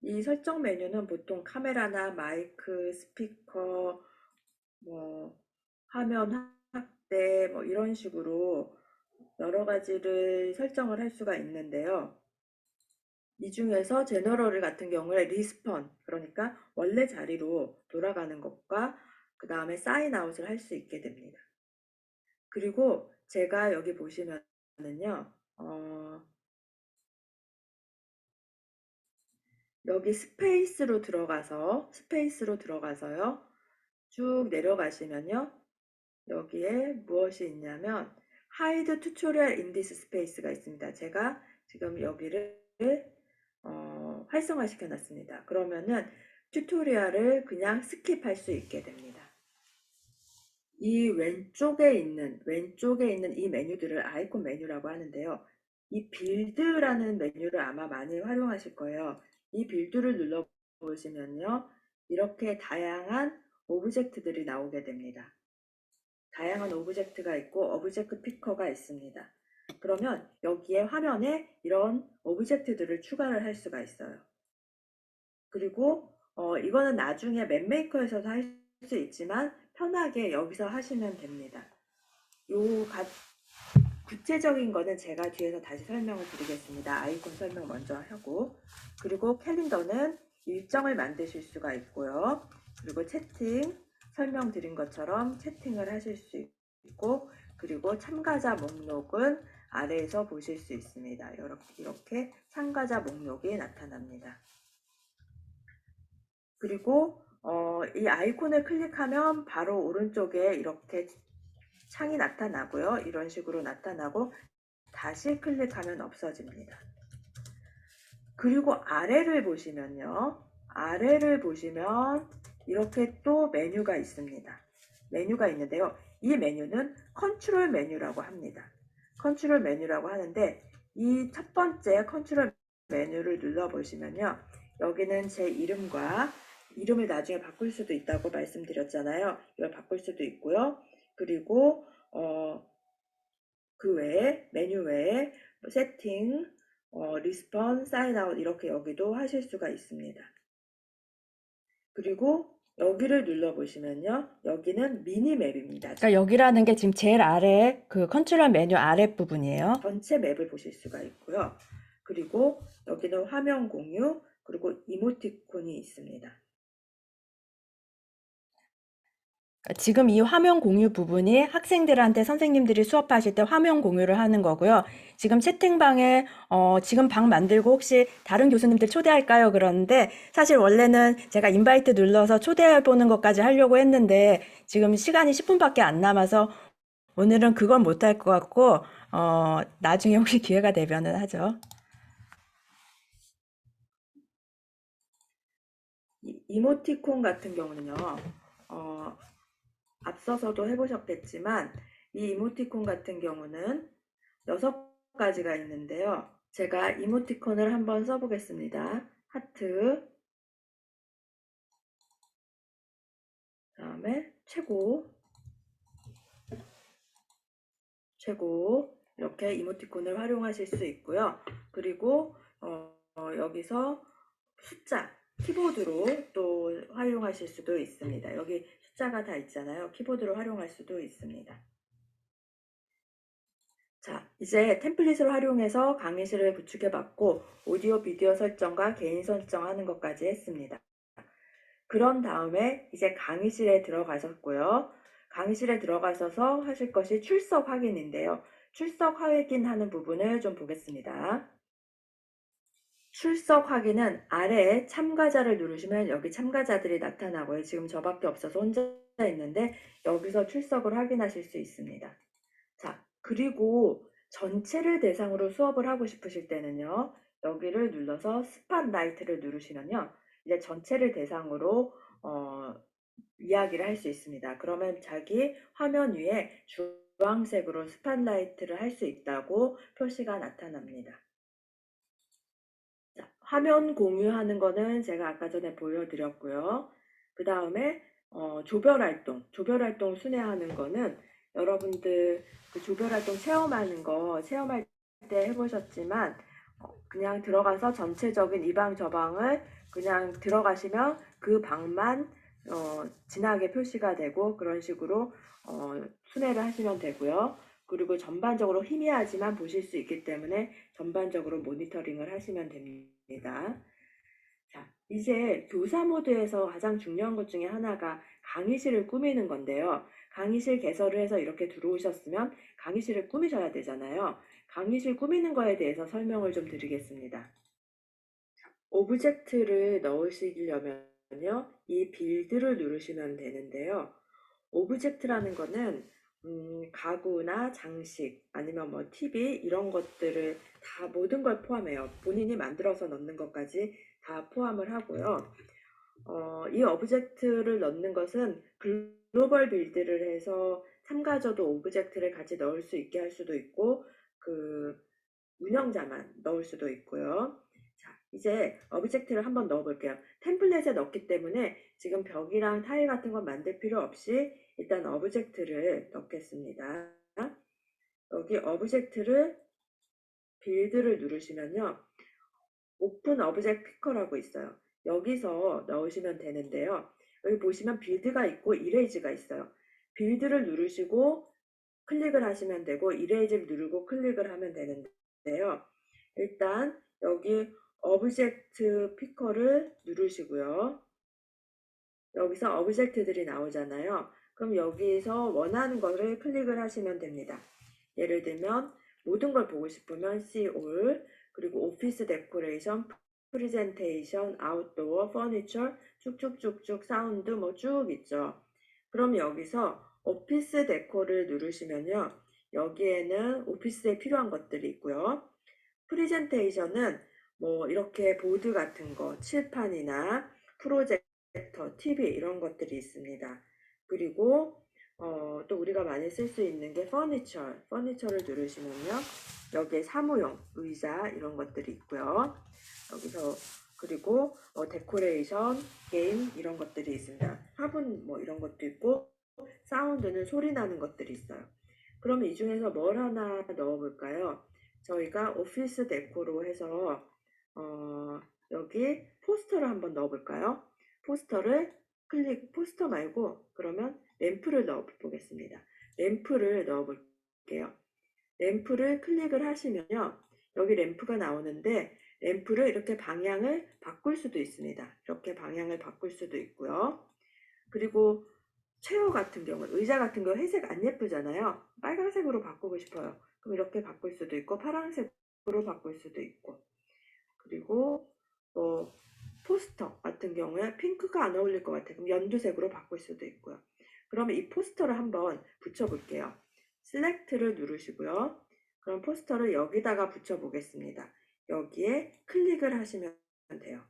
이 설정 메뉴는 보통 카메라나 마이크, 스피커, 화면 확대 이런 식으로 여러 가지를 설정을 할 수가 있는데요. 이 중에서 제너럴 같은 경우에 리스폰, 그러니까 원래 자리로 돌아가는 것과 그 다음에 사인아웃을 할 수 있게 됩니다. 그리고 제가 여기 보시면은요, 여기 스페이스로 들어가서요. 쭉 내려가시면요. 여기에 무엇이 있냐면 Hide tutorial in this space가 있습니다. 제가 지금 여기를 활성화 시켜놨습니다. 그러면은 튜토리얼을 그냥 스킵할 수 있게 됩니다. 이 왼쪽에 있는 이 메뉴들을 아이콘 메뉴라고 하는데요. 이 빌드라는 메뉴를 아마 많이 활용하실 거예요. 이 빌드를 눌러보시면요. 이렇게 다양한 오브젝트들이 나오게 됩니다. 다양한 오브젝트가 있고 오브젝트 피커가 있습니다. 그러면 여기에 화면에 이런 오브젝트들을 추가를 할 수가 있어요. 그리고 이거는 나중에 맵메이커에서도 할 수 있지만 편하게 여기서 하시면 됩니다. 구체적인 거는 제가 뒤에서 다시 설명을 드리겠습니다. 아이콘 설명 먼저 하고, 그리고 캘린더는 일정을 만드실 수가 있고요. 그리고 채팅, 설명드린 것처럼 채팅을 하실 수 있고, 그리고 참가자 목록은 아래에서 보실 수 있습니다. 이렇게 참가자 목록이 나타납니다. 그리고 이 아이콘을 클릭하면 바로 오른쪽에 이렇게 창이 나타나고요. 이런 식으로 나타나고 다시 클릭하면 없어집니다. 그리고 아래를 보시면요. 아래를 보시면 이렇게 또 메뉴가 있습니다. 메뉴가 있는데요. 이 메뉴는 컨트롤 메뉴라고 합니다. 컨트롤 메뉴라고 하는데 이 첫 번째 컨트롤 메뉴를 눌러보시면요. 여기는 제 이름을 나중에 바꿀 수도 있다고 말씀드렸잖아요. 이걸 바꿀 수도 있고요. 그리고 그 외에 메뉴 외에 세팅, 리스폰, 사인아웃 이렇게 여기도 하실 수가 있습니다. 그리고 여기를 눌러보시면요. 여기는 미니맵입니다. 그러니까 여기라는 게 지금 제일 아래 그 컨트롤 메뉴 아래 부분이에요. 전체 맵을 보실 수가 있고요. 그리고 여기는 화면 공유, 그리고 이모티콘이 있습니다. 지금 이 화면 공유 부분이 학생들한테 선생님들이 수업하실 때 화면 공유를 하는 거고요. 지금 채팅방에 지금 방 만들고 혹시 다른 교수님들 초대할까요? 그러는데 사실 원래는 제가 인바이트 눌러서 초대해보는 것까지 하려고 했는데 지금 시간이 10분밖에 안 남아서 오늘은 그건 못할 것 같고 나중에 혹시 기회가 되면은 하죠. 이모티콘 같은 경우는요. 앞서서도 해보셨겠지만 이 이모티콘 같은 경우는 6가지가 있는데요. 제가 이모티콘을 한번 써보겠습니다. 하트, 다음에 최고 이렇게 이모티콘을 활용하실 수 있고요. 그리고 여기서 숫자, 키보드로 또 활용하실 수도 있습니다. 여기 숫자가 다 있잖아요. 키보드로 활용할 수도 있습니다. 자, 이제 템플릿을 활용해서 강의실을 구축해봤고 오디오 비디오 설정과 개인 설정하는 것까지 했습니다. 그런 다음에 이제 강의실에 들어가셨고요. 강의실에 들어가셔서 하실 것이 출석 확인인데요. 출석 확인하는 부분을 좀 보겠습니다. 출석 확인은 아래에 참가자를 누르시면 여기 참가자들이 나타나고요. 지금 저밖에 없어서 혼자 있는데 여기서 출석을 확인하실 수 있습니다. 자, 그리고 전체를 대상으로 수업을 하고 싶으실 때는요. 여기를 눌러서 스팟라이트를 누르시면요. 이제 전체를 대상으로 이야기를 할 수 있습니다. 그러면 자기 화면 위에 주황색으로 스팟라이트를 할 수 있다고 표시가 나타납니다. 자, 화면 공유하는 거는 제가 아까 전에 보여드렸고요. 그 다음에 조별활동 순회하는 거는 여러분들 그 조별활동 체험할 때 해보셨지만 그냥 들어가서 전체적인 이 방 저 방을 그냥 들어가시면 그 방만 진하게 표시가 되고 그런 식으로 순회를 하시면 되고요. 그리고 전반적으로 희미하지만 보실 수 있기 때문에 전반적으로 모니터링을 하시면 됩니다. 자, 이제 교사 모드에서 가장 중요한 것 중에 하나가 강의실을 꾸미는 건데요. 강의실 개설을 해서 이렇게 들어오셨으면 강의실을 꾸미셔야 되잖아요. 강의실 꾸미는 거에 대해서 설명을 좀 드리겠습니다. 오브젝트를 넣으시려면요. 이 빌드를 누르시면 되는데요. 오브젝트라는 거는 가구나 장식 아니면 뭐 TV 이런 것들을 다 모든 걸 포함해요. 본인이 만들어서 넣는 것까지 다 포함을 하고요. 이 오브젝트를 넣는 것은 글로벌 빌드를 해서 참가자도 오브젝트를 같이 넣을 수 있게 할 수도 있고 그 운영자만 넣을 수도 있고요. 자, 이제 오브젝트를 한번 넣어 볼게요. 템플릿에 넣기 때문에 지금 벽이랑 타일 같은 건 만들 필요 없이 일단 오브젝트를 넣겠습니다. 여기 오브젝트를 빌드를 누르시면요. 오픈 오브젝트 피커라고 있어요. 여기서 넣으시면 되는데요. 여기 보시면 빌드가 있고 이레이즈가 있어요. 빌드를 누르시고 클릭을 하시면 되고 이레이즈를 누르고 클릭을 하면 되는데요. 일단 여기 오브젝트 피커를 누르시고요. 여기서 오브젝트들이 나오잖아요. 그럼 여기서 원하는 거를 클릭을 하시면 됩니다. 예를 들면 모든 걸 보고 싶으면 See All, 그리고 오피스 데코레이션, 프레젠테이션, 아웃도어, 퍼니처, 쭉쭉쭉쭉 사운드 뭐 쭉 있죠. 그럼 여기서 오피스 데코를 누르시면요. 여기에는 오피스에 필요한 것들이 있고요. 프레젠테이션은 뭐 이렇게 보드 같은 거, 칠판이나 프로젝터, TV 이런 것들이 있습니다. 그리고 또 우리가 많이 쓸 수 있는 게 퍼니처를 누르시면요. 여기에 사무용, 의자 이런 것들이 있고요. 여기서 그리고 데코레이션, 게임 이런 것들이 있습니다. 화분 뭐 이런 것도 있고 사운드는 소리 나는 것들이 있어요. 그럼 이 중에서 뭘 하나 넣어볼까요? 저희가 오피스 데코로 해서 여기 포스터를 한번 넣어볼까요? 포스터 말고 그러면 램프를 넣어보겠습니다. 램프를 넣어볼게요. 램프를 클릭을 하시면요. 여기 램프가 나오는데 램프를 이렇게 방향을 바꿀 수도 있습니다. 이렇게 방향을 바꿀 수도 있고요. 그리고 체어 같은 경우, 의자 같은 경우 회색 안 예쁘잖아요. 빨간색으로 바꾸고 싶어요. 그럼 이렇게 바꿀 수도 있고 파란색으로 바꿀 수도 있고 그리고 뭐 포스터 같은 경우에 핑크가 안 어울릴 것 같아요. 그럼 연두색으로 바꿀 수도 있고요. 그러면 이 포스터를 한번 붙여볼게요. 셀렉트를 누르시고요. 그럼 포스터를 여기다가 붙여보겠습니다. 여기에 클릭을 하시면 돼요.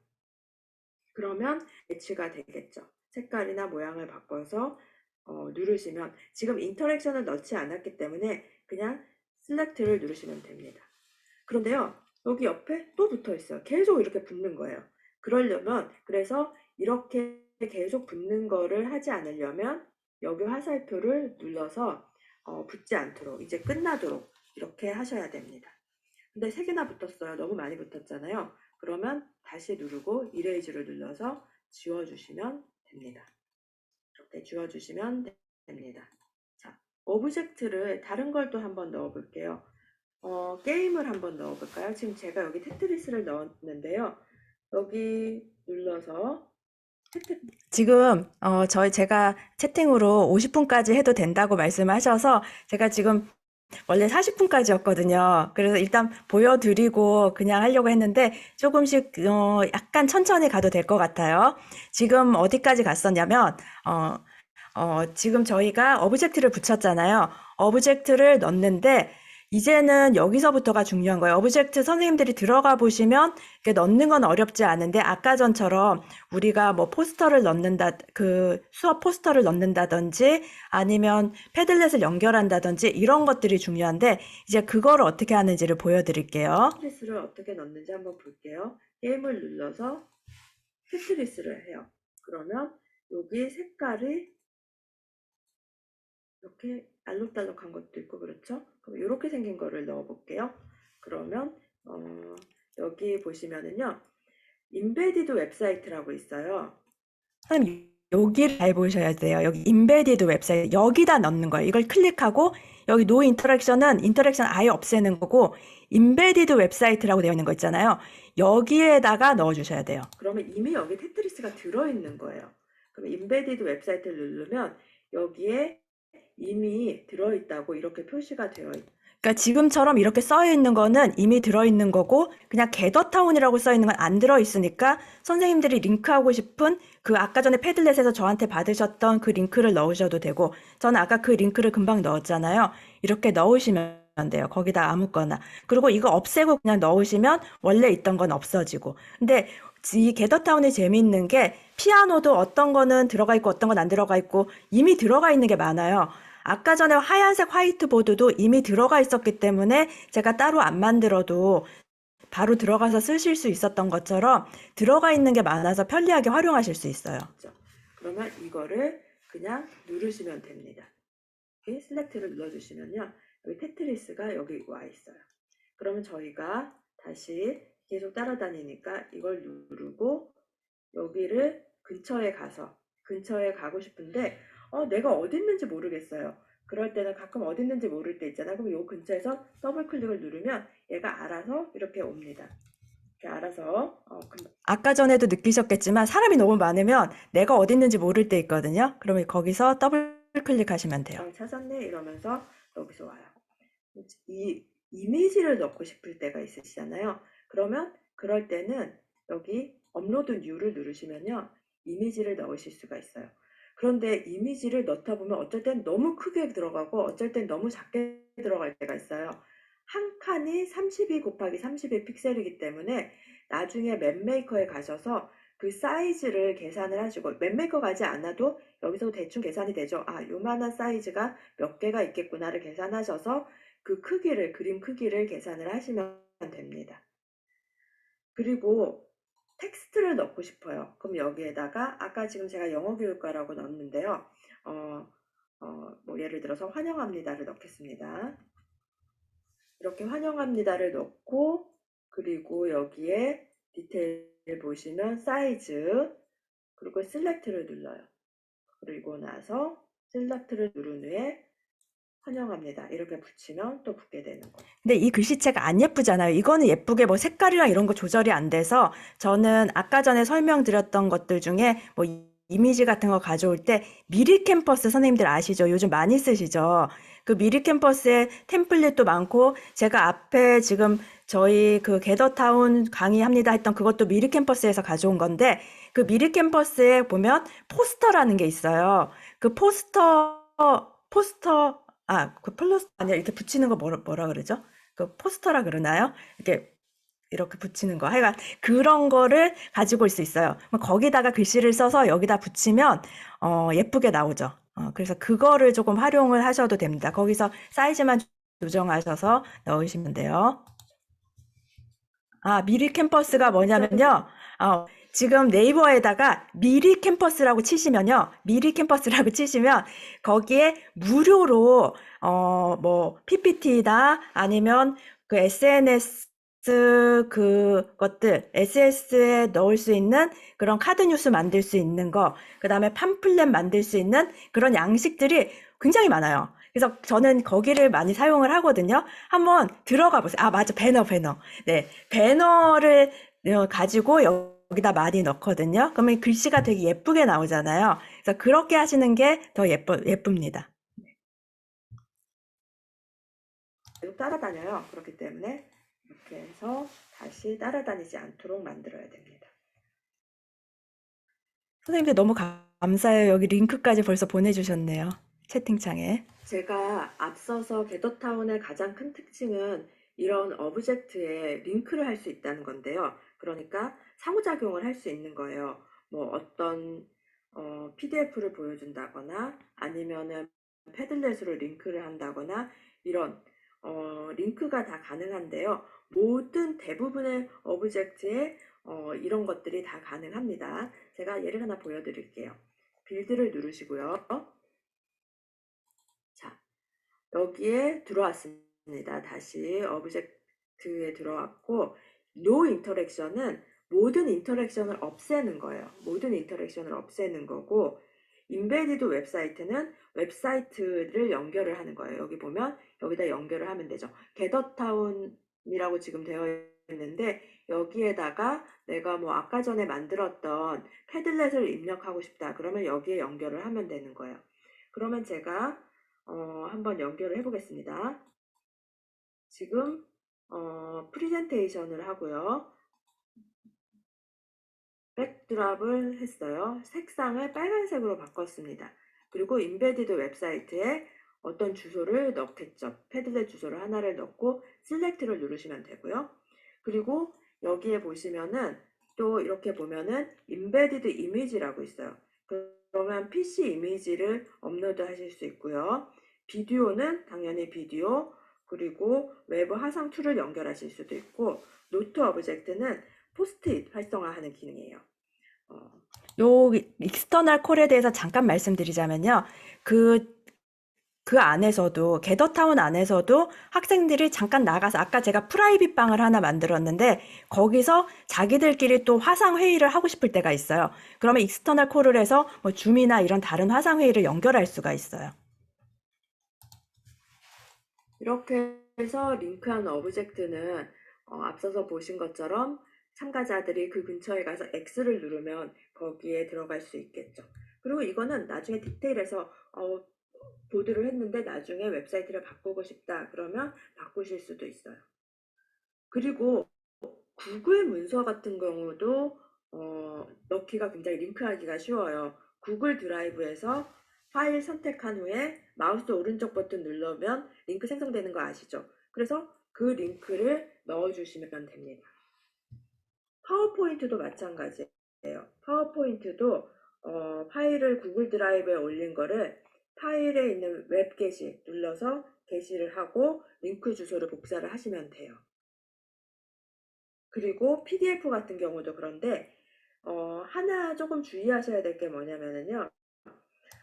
그러면 매치가 되겠죠. 색깔이나 모양을 바꿔서 누르시면 지금 인터랙션을 넣지 않았기 때문에 그냥 셀렉트를 누르시면 됩니다. 그런데요. 여기 옆에 또 붙어 있어요. 계속 이렇게 붙는 거예요. 그래서 이렇게 계속 붙는 거를 하지 않으려면 여기 화살표를 눌러서 붙지 않도록 이제 끝나도록 이렇게 하셔야 됩니다. 근데 3개나 붙었어요. 너무 많이 붙었잖아요. 그러면 다시 누르고 이레이즈를 눌러서 지워주시면 됩니다. 이렇게 지워주시면 됩니다. 자, 오브젝트를 다른 걸 또 한번 넣어볼게요. 게임을 한번 넣어볼까요? 지금 제가 여기 테트리스를 넣었는데요. 여기 눌러서 지금 제가 채팅으로 50분까지 해도 된다고 말씀하셔서 제가 지금 원래 40분까지였거든요. 그래서 일단 보여드리고 그냥 하려고 했는데 조금씩 약간 천천히 가도 될 것 같아요. 지금 어디까지 갔었냐면 지금 저희가 오브젝트를 붙였잖아요. 오브젝트를 넣는데 이제는 여기서부터가 중요한 거예요. 오브젝트 선생님들이 들어가 보시면 넣는 건 어렵지 않은데 아까 전처럼 우리가 뭐 포스터를 넣는다, 그 수업 포스터를 넣는다든지 아니면 패들렛을 연결한다든지 이런 것들이 중요한데 이제 그거를 어떻게 하는지를 보여드릴게요. 테트리스를 어떻게 넣는지 한번 볼게요. 게임을 눌러서 테트리스를 해요. 그러면 여기 색깔이 이렇게 알록달록한 것도 있고 그렇죠? 그럼 이렇게 생긴 거를 넣어 볼게요. 그러면 여기 보시면은요. 인베디드 웹사이트라고 있어요. 선생님 여기를 잘 보셔야 돼요. 여기 인베디드 웹사이트 여기다 넣는 거예요. 이걸 클릭하고 여기 노 인터랙션은 인터랙션 아예 없애는 거고 인베디드 웹사이트라고 되어 있는 거 있잖아요. 여기에다가 넣어 주셔야 돼요. 그러면 이미 여기 테트리스가 들어 있는 거예요. 그럼 인베디드 웹사이트를 누르면 여기에 이미 들어있다고 이렇게 표시가 되어 그러니까 지금처럼 이렇게 써 있는 거는 이미 들어있는 거고 그냥 게더타운이라고 써 있는 건 안 들어있으니까 선생님들이 링크하고 싶은 그 아까 전에 패들렛에서 저한테 받으셨던 그 링크를 넣으셔도 되고 저는 아까 그 링크를 금방 넣었잖아요. 이렇게 넣으시면 돼요. 거기다 아무거나. 그리고 이거 없애고 그냥 넣으시면 원래 있던 건 없어지고. 근데 이 게더타운이 재미있는 게 피아노도 어떤 거는 들어가 있고 어떤 건 안 들어가 있고 이미 들어가 있는 게 많아요. 아까 전에 하얀색 화이트보드도 이미 들어가 있었기 때문에 제가 따로 안 만들어도 바로 들어가서 쓰실 수 있었던 것처럼 들어가 있는 게 많아서 편리하게 활용하실 수 있어요. 그러면 이거를 그냥 누르시면 됩니다. 이렇게 셀렉트를 눌러주시면요. 여기 테트리스가 여기 와 있어요. 그러면 저희가 다시 계속 따라다니니까 이걸 누르고 여기를 근처에 가고 싶은데 내가 어디 있는지 모르겠어요. 그럴 때는 가끔 어디 있는지 모를 때 있잖아요. 그럼 요 근처에서 더블 클릭을 누르면 얘가 알아서 이렇게 옵니다. 이렇게 알아서 아까 전에도 느끼셨겠지만 사람이 너무 많으면 내가 어디 있는지 모를 때 있거든요. 그러면 거기서 더블 클릭하시면 돼요. 찾았네 이러면서 여기서 와요. 이 이미지를 넣고 싶을 때가 있으시잖아요. 그러면 그럴 때는 여기 업로드 뉴를 누르시면요. 이미지를 넣으실 수가 있어요. 그런데 이미지를 넣다 보면 어쩔 땐 너무 크게 들어가고 어쩔 땐 너무 작게 들어갈 때가 있어요. 한 칸이 32 곱하기 32 픽셀이기 때문에 나중에 맵메이커에 가셔서 그 사이즈를 계산을 하시고 맵메이커 가지 않아도 여기서 대충 계산이 되죠. 요만한 사이즈가 몇 개가 있겠구나를 계산하셔서 그 크기를, 그림 크기를 계산을 하시면 됩니다. 그리고 텍스트를 넣고 싶어요. 그럼 여기에다가 아까 지금 제가 영어교육과라고 넣었는데요. 뭐 예를 들어서 환영합니다를 넣겠습니다. 이렇게 환영합니다를 넣고 그리고 여기에 디테일 보시면 사이즈 그리고 셀렉트를 눌러요. 그리고 나서 셀렉트를 누른 후에 환영합니다. 이렇게 붙이면 또 붙게 되는 거예요. 근데 이 글씨체가 안 예쁘잖아요. 이거는 예쁘게 뭐 색깔이랑 이런 거 조절이 안 돼서 저는 아까 전에 설명드렸던 것들 중에 뭐 이미지 같은 거 가져올 때 미리 캠퍼스 선생님들 아시죠? 요즘 많이 쓰시죠? 그 미리 캠퍼스에 템플릿도 많고 제가 앞에 지금 저희 그 게더타운 강의합니다 했던 그것도 미리 캠퍼스에서 가져온 건데 그 미리 캠퍼스에 보면 포스터라는 게 있어요. 그 포스터 그 플러스 아니야 이렇게 붙이는 거 뭐라 그러죠? 그 포스터라 그러나요? 이렇게 붙이는 거. 하여간 그런 거를 가지고 올 수 있어요. 거기다가 글씨를 써서 여기다 붙이면 예쁘게 나오죠. 그래서 그거를 조금 활용을 하셔도 됩니다. 거기서 사이즈만 조정하셔서 넣으시면 돼요. 미리 캠퍼스가 뭐냐면요. 지금 네이버에다가 미리 캠퍼스라고 치시면요. 미리 캠퍼스라고 치시면 거기에 무료로 뭐 PPT나 아니면 그 SNS 그것들 SNS에 넣을 수 있는 그런 카드 뉴스 만들 수 있는 거, 그다음에 팜플렛 만들 수 있는 그런 양식들이 굉장히 많아요. 그래서 저는 거기를 많이 사용을 하거든요. 한번 들어가 보세요. 맞아. 배너. 네. 배너를 가지고 여기다 많이 넣거든요. 그러면 글씨가 되게 예쁘게 나오잖아요. 그래서 그렇게 하시는 게 더 예쁩니다. 계속 따라다녀요. 그렇기 때문에 이렇게 해서 다시 따라다니지 않도록 만들어야 됩니다. 선생님들 너무 감사해요. 여기 링크까지 벌써 보내주셨네요. 채팅창에. 제가 앞서서 게더타운의 가장 큰 특징은 이런 오브젝트에 링크를 할 수 있다는 건데요. 그러니까 상호작용을 할 수 있는 거예요. 뭐 어떤 PDF를 보여준다거나 아니면은 패들렛으로 링크를 한다거나 이런 링크가 다 가능한데요. 모든 대부분의 오브젝트에 이런 것들이 다 가능합니다. 제가 예를 하나 보여드릴게요. 빌드를 누르시고요. 자, 여기에 들어왔습니다. 다시 오브젝트에 들어왔고 No 인터랙션은 모든 인터랙션을 없애는 거예요. 모든 인터랙션을 없애는 거고 인베디드 웹사이트는 웹사이트를 연결을 하는 거예요. 여기 보면 여기다 연결을 하면 되죠. 게더타운이라고 지금 되어 있는데 여기에다가 내가 뭐 아까 전에 만들었던 패들렛을 입력하고 싶다. 그러면 여기에 연결을 하면 되는 거예요. 그러면 제가 한번 연결을 해보겠습니다. 지금 프리젠테이션을 하고요. 백드랍을 했어요. 색상을 빨간색으로 바꿨습니다. 그리고 인베디드 웹사이트에 어떤 주소를 넣겠죠. 패드렛 주소를 하나를 넣고 셀렉트를 누르시면 되고요. 그리고 여기에 보시면은 또 이렇게 보면은 인베디드 이미지라고 있어요. 그러면 PC 이미지를 업로드 하실 수 있고요. 비디오는 당연히 비디오, 그리고 외부 화상 툴을 연결하실 수도 있고, 노트 오브젝트는 포스트잇 활성화하는 기능이에요. 요 익스터널 콜에 대해서 잠깐 말씀드리자면요. 그 안에서도, 게더타운 안에서도 학생들이 잠깐 나가서, 아까 제가 프라이빗 방을 하나 만들었는데, 거기서 자기들끼리 또 화상 회의를 하고 싶을 때가 있어요. 그러면 익스터널 콜을 해서 뭐 줌이나 이런 다른 화상 회의를 연결할 수가 있어요. 이렇게 해서 링크한 오브젝트는 앞서서 보신 것처럼 참가자들이 그 근처에 가서 X를 누르면 거기에 들어갈 수 있겠죠. 그리고 이거는 나중에 디테일해서 보드를 했는데 나중에 웹사이트를 바꾸고 싶다 그러면 바꾸실 수도 있어요. 그리고 구글 문서 같은 경우도 넣기가 굉장히 링크하기가 쉬워요. 구글 드라이브에서 파일 선택한 후에 마우스 오른쪽 버튼 누르면 링크 생성되는 거 아시죠? 그래서 그 링크를 넣어주시면 됩니다. 파워포인트도 마찬가지예요. 파워포인트도 파일을 구글 드라이브에 올린 거를 파일에 있는 웹 게시 눌러서 게시를 하고 링크 주소를 복사를 하시면 돼요. 그리고 PDF 같은 경우도 그런데 하나 조금 주의하셔야 될 게 뭐냐면요.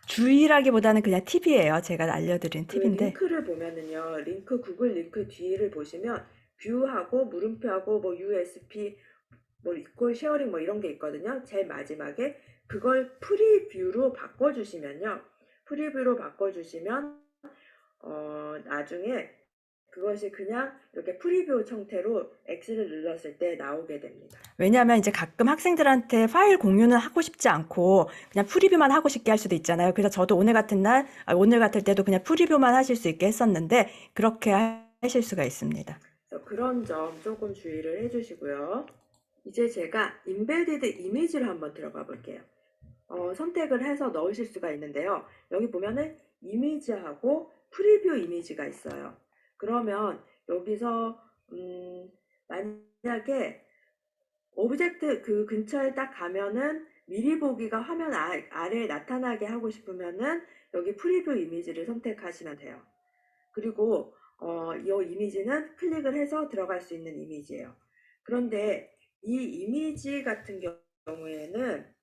주의라기보다는 그냥 팁이에요. 제가 알려드린 팁인데. 링크를 보면은요. 구글 링크 뒤를 보시면 뷰하고 물음표하고 뭐 USB 뭐 이퀄 쉐어링 뭐 이런 게 있거든요. 제일 마지막에 그걸 프리뷰로 바꿔주시면요. 프리뷰로 바꿔주시면 나중에 그것이 그냥 이렇게 프리뷰 형태로 X를 눌렀을 때 나오게 됩니다. 왜냐하면 이제 가끔 학생들한테 파일 공유는 하고 싶지 않고 그냥 프리뷰만 하고 싶게 할 수도 있잖아요. 그래서 저도 오늘 같을 때도 그냥 프리뷰만 하실 수 있게 했었는데 그렇게 하실 수가 있습니다. 그래서 그런 점 조금 주의를 해주시고요. 이제 제가 인베디드 이미지를 한번 들어가 볼게요. 선택을 해서 넣으실 수가 있는데요. 여기 보면은 이미지하고 프리뷰 이미지가 있어요. 그러면 여기서 만약에 오브젝트 그 근처에 딱 가면은 미리 보기가 화면 아래에 나타나게 하고 싶으면은 여기 프리뷰 이미지를 선택하시면 돼요. 그리고 이 이미지는 클릭을 해서 들어갈 수 있는 이미지예요. 그런데 이 이미지 같은 경우에는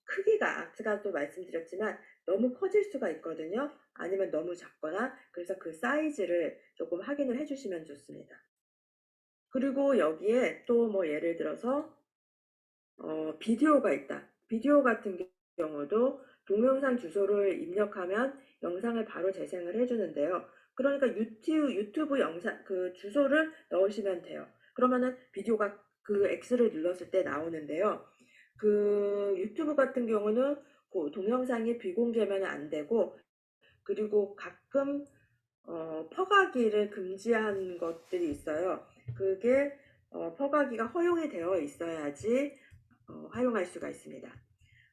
크기가 아까도 말씀드렸지만 너무 커질 수가 있거든요. 아니면 너무 작거나 그래서 그 사이즈를 조금 확인을 해주시면 좋습니다. 그리고 여기에 또 뭐 예를 들어서 비디오가 있다. 비디오 같은 경우도 동영상 주소를 입력하면 영상을 바로 재생을 해주는데요. 그러니까 유튜브 영상 그 주소를 넣으시면 돼요. 그러면은 비디오가 그 X를 눌렀을 때 나오는데요. 그 유튜브 같은 경우는 그 동영상이 비공개면 안 되고 그리고 가끔 퍼가기를 금지한 것들이 있어요. 그게 퍼가기가 허용이 되어 있어야지 활용할 수가 있습니다.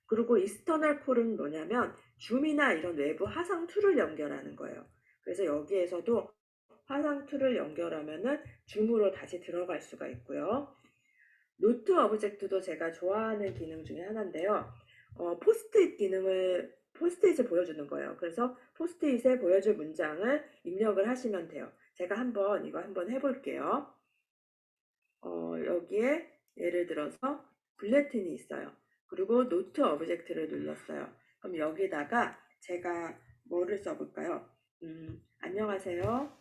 그리고 익스터널 콜은 뭐냐면 줌이나 이런 외부 화상 툴을 연결하는 거예요. 그래서 여기에서도 화상 툴을 연결하면은 줌으로 다시 들어갈 수가 있고요. 노트 오브젝트도 제가 좋아하는 기능 중에 하나인데요. 포스트잇을 보여주는 거예요. 그래서 포스트잇에 보여줄 문장을 입력을 하시면 돼요. 제가 이거 한번 해볼게요. 여기에 예를 들어서 블레틴이 있어요. 그리고 노트 오브젝트를 눌렀어요. 그럼 여기다가 제가 뭐를 써볼까요? 안녕하세요.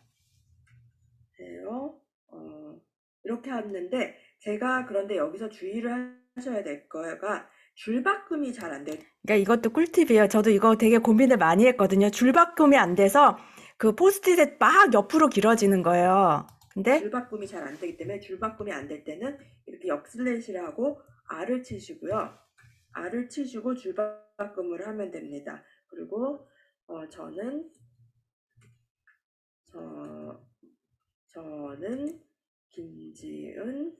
이렇게 했는데 제가 그런데 여기서 주의를 하셔야 될 거가 줄바꿈이 잘 안 돼요. 그러니까 이것도 꿀팁이에요. 저도 이거 되게 고민을 많이 했거든요. 줄바꿈이 안 돼서 그 포스트잇에 막 옆으로 길어지는 거예요. 근데 줄바꿈이 잘 안 되기 때문에 줄바꿈이 안 될 때는 이렇게 역슬래시를 하고 R을 치시고요. R을 치시고 줄바꿈을 하면 됩니다. 그리고 저는 저는 김지은.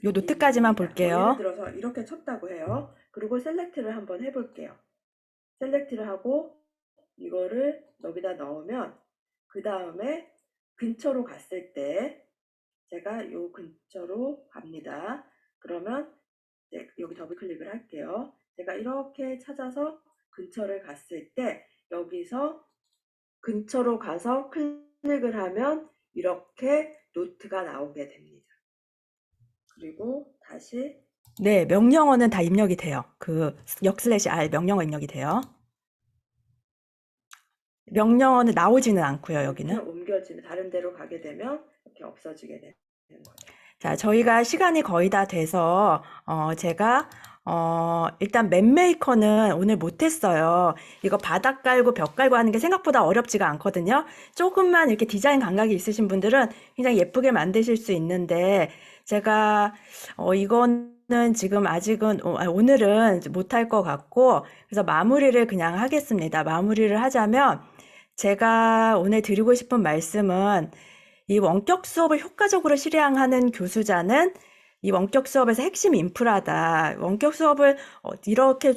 요 노트까지만 볼게요. 예를 들어서 이렇게 쳤다고 해요. 그리고 셀렉트를 한번 해볼게요. 셀렉트를 하고 이거를 여기다 넣으면 그 다음에 근처로 갔을 때 제가 요 근처로 갑니다. 그러면 여기 더블 클릭을 할게요. 제가 이렇게 찾아서 근처를 갔을 때 여기서 근처로 가서 클릭을 하면 이렇게 노트가 나오게 됩니다. 그리고 다시 네, 명령어는 다 입력이 돼요. 그 역/R 명령어 입력이 돼요. 명령어는 나오지는 않고요, 여기는. 옮겨지면 다른 데로 가게 되면 이렇게 없어지게 되는 거예요. 자, 저희가 시간이 거의 다 돼서 제가 일단 맵메이커는 오늘 못했어요. 이거 바닥 깔고 벽 깔고 하는 게 생각보다 어렵지가 않거든요. 조금만 이렇게 디자인 감각이 있으신 분들은 굉장히 예쁘게 만드실 수 있는데 제가 이거는 지금 아직은 오늘은 못할 것 같고 그래서 마무리를 그냥 하겠습니다. 마무리를 하자면 제가 오늘 드리고 싶은 말씀은 이 원격 수업을 효과적으로 실행하는 교수자는 이 원격 수업에서 핵심 인프라다. 원격 수업을 이렇게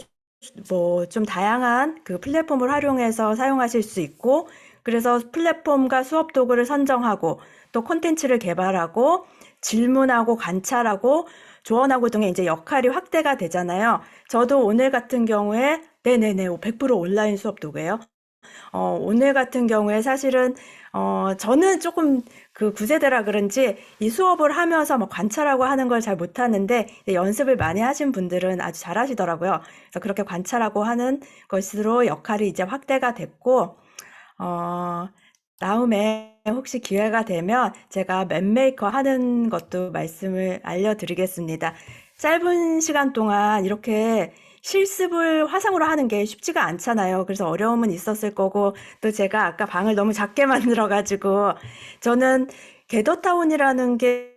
뭐 좀 다양한 그 플랫폼을 활용해서 사용하실 수 있고 그래서 플랫폼과 수업 도구를 선정하고 또 콘텐츠를 개발하고 질문하고 관찰하고 조언하고 등의 이제 역할이 확대가 되잖아요. 저도 오늘 같은 경우에 네네네 100% 온라인 수업 도구예요. 오늘 같은 경우에 사실은 저는 조금 그 9세대라 그런지 이 수업을 하면서 뭐 관찰하고 하는 걸 잘 못하는데 연습을 많이 하신 분들은 아주 잘하시더라고요. 그래서 그렇게 관찰하고 하는 것으로 역할이 이제 확대가 됐고 다음에 혹시 기회가 되면 제가 맵메이커 하는 것도 말씀을 알려드리겠습니다. 짧은 시간 동안 이렇게 실습을 화상으로 하는 게 쉽지가 않잖아요. 그래서 어려움은 있었을 거고 또 제가 아까 방을 너무 작게 만들어가지고 저는 게더타운이라는 게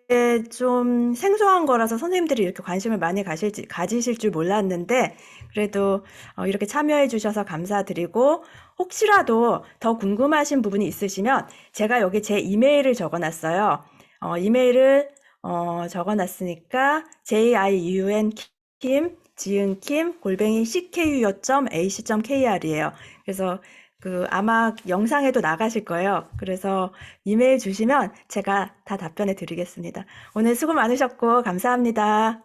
좀 생소한 거라서 선생님들이 이렇게 관심을 많이 가지실 줄 몰랐는데 그래도 이렇게 참여해 주셔서 감사드리고 혹시라도 더 궁금하신 부분이 있으시면 제가 여기 제 이메일을 적어놨어요. 이메일을 적어놨으니까 jiun 지은킴 @cku.ac.kr이에요. 그래서 아마 영상에도 나가실 거예요. 그래서 이메일 주시면 제가 다 답변해 드리겠습니다. 오늘 수고 많으셨고 감사합니다.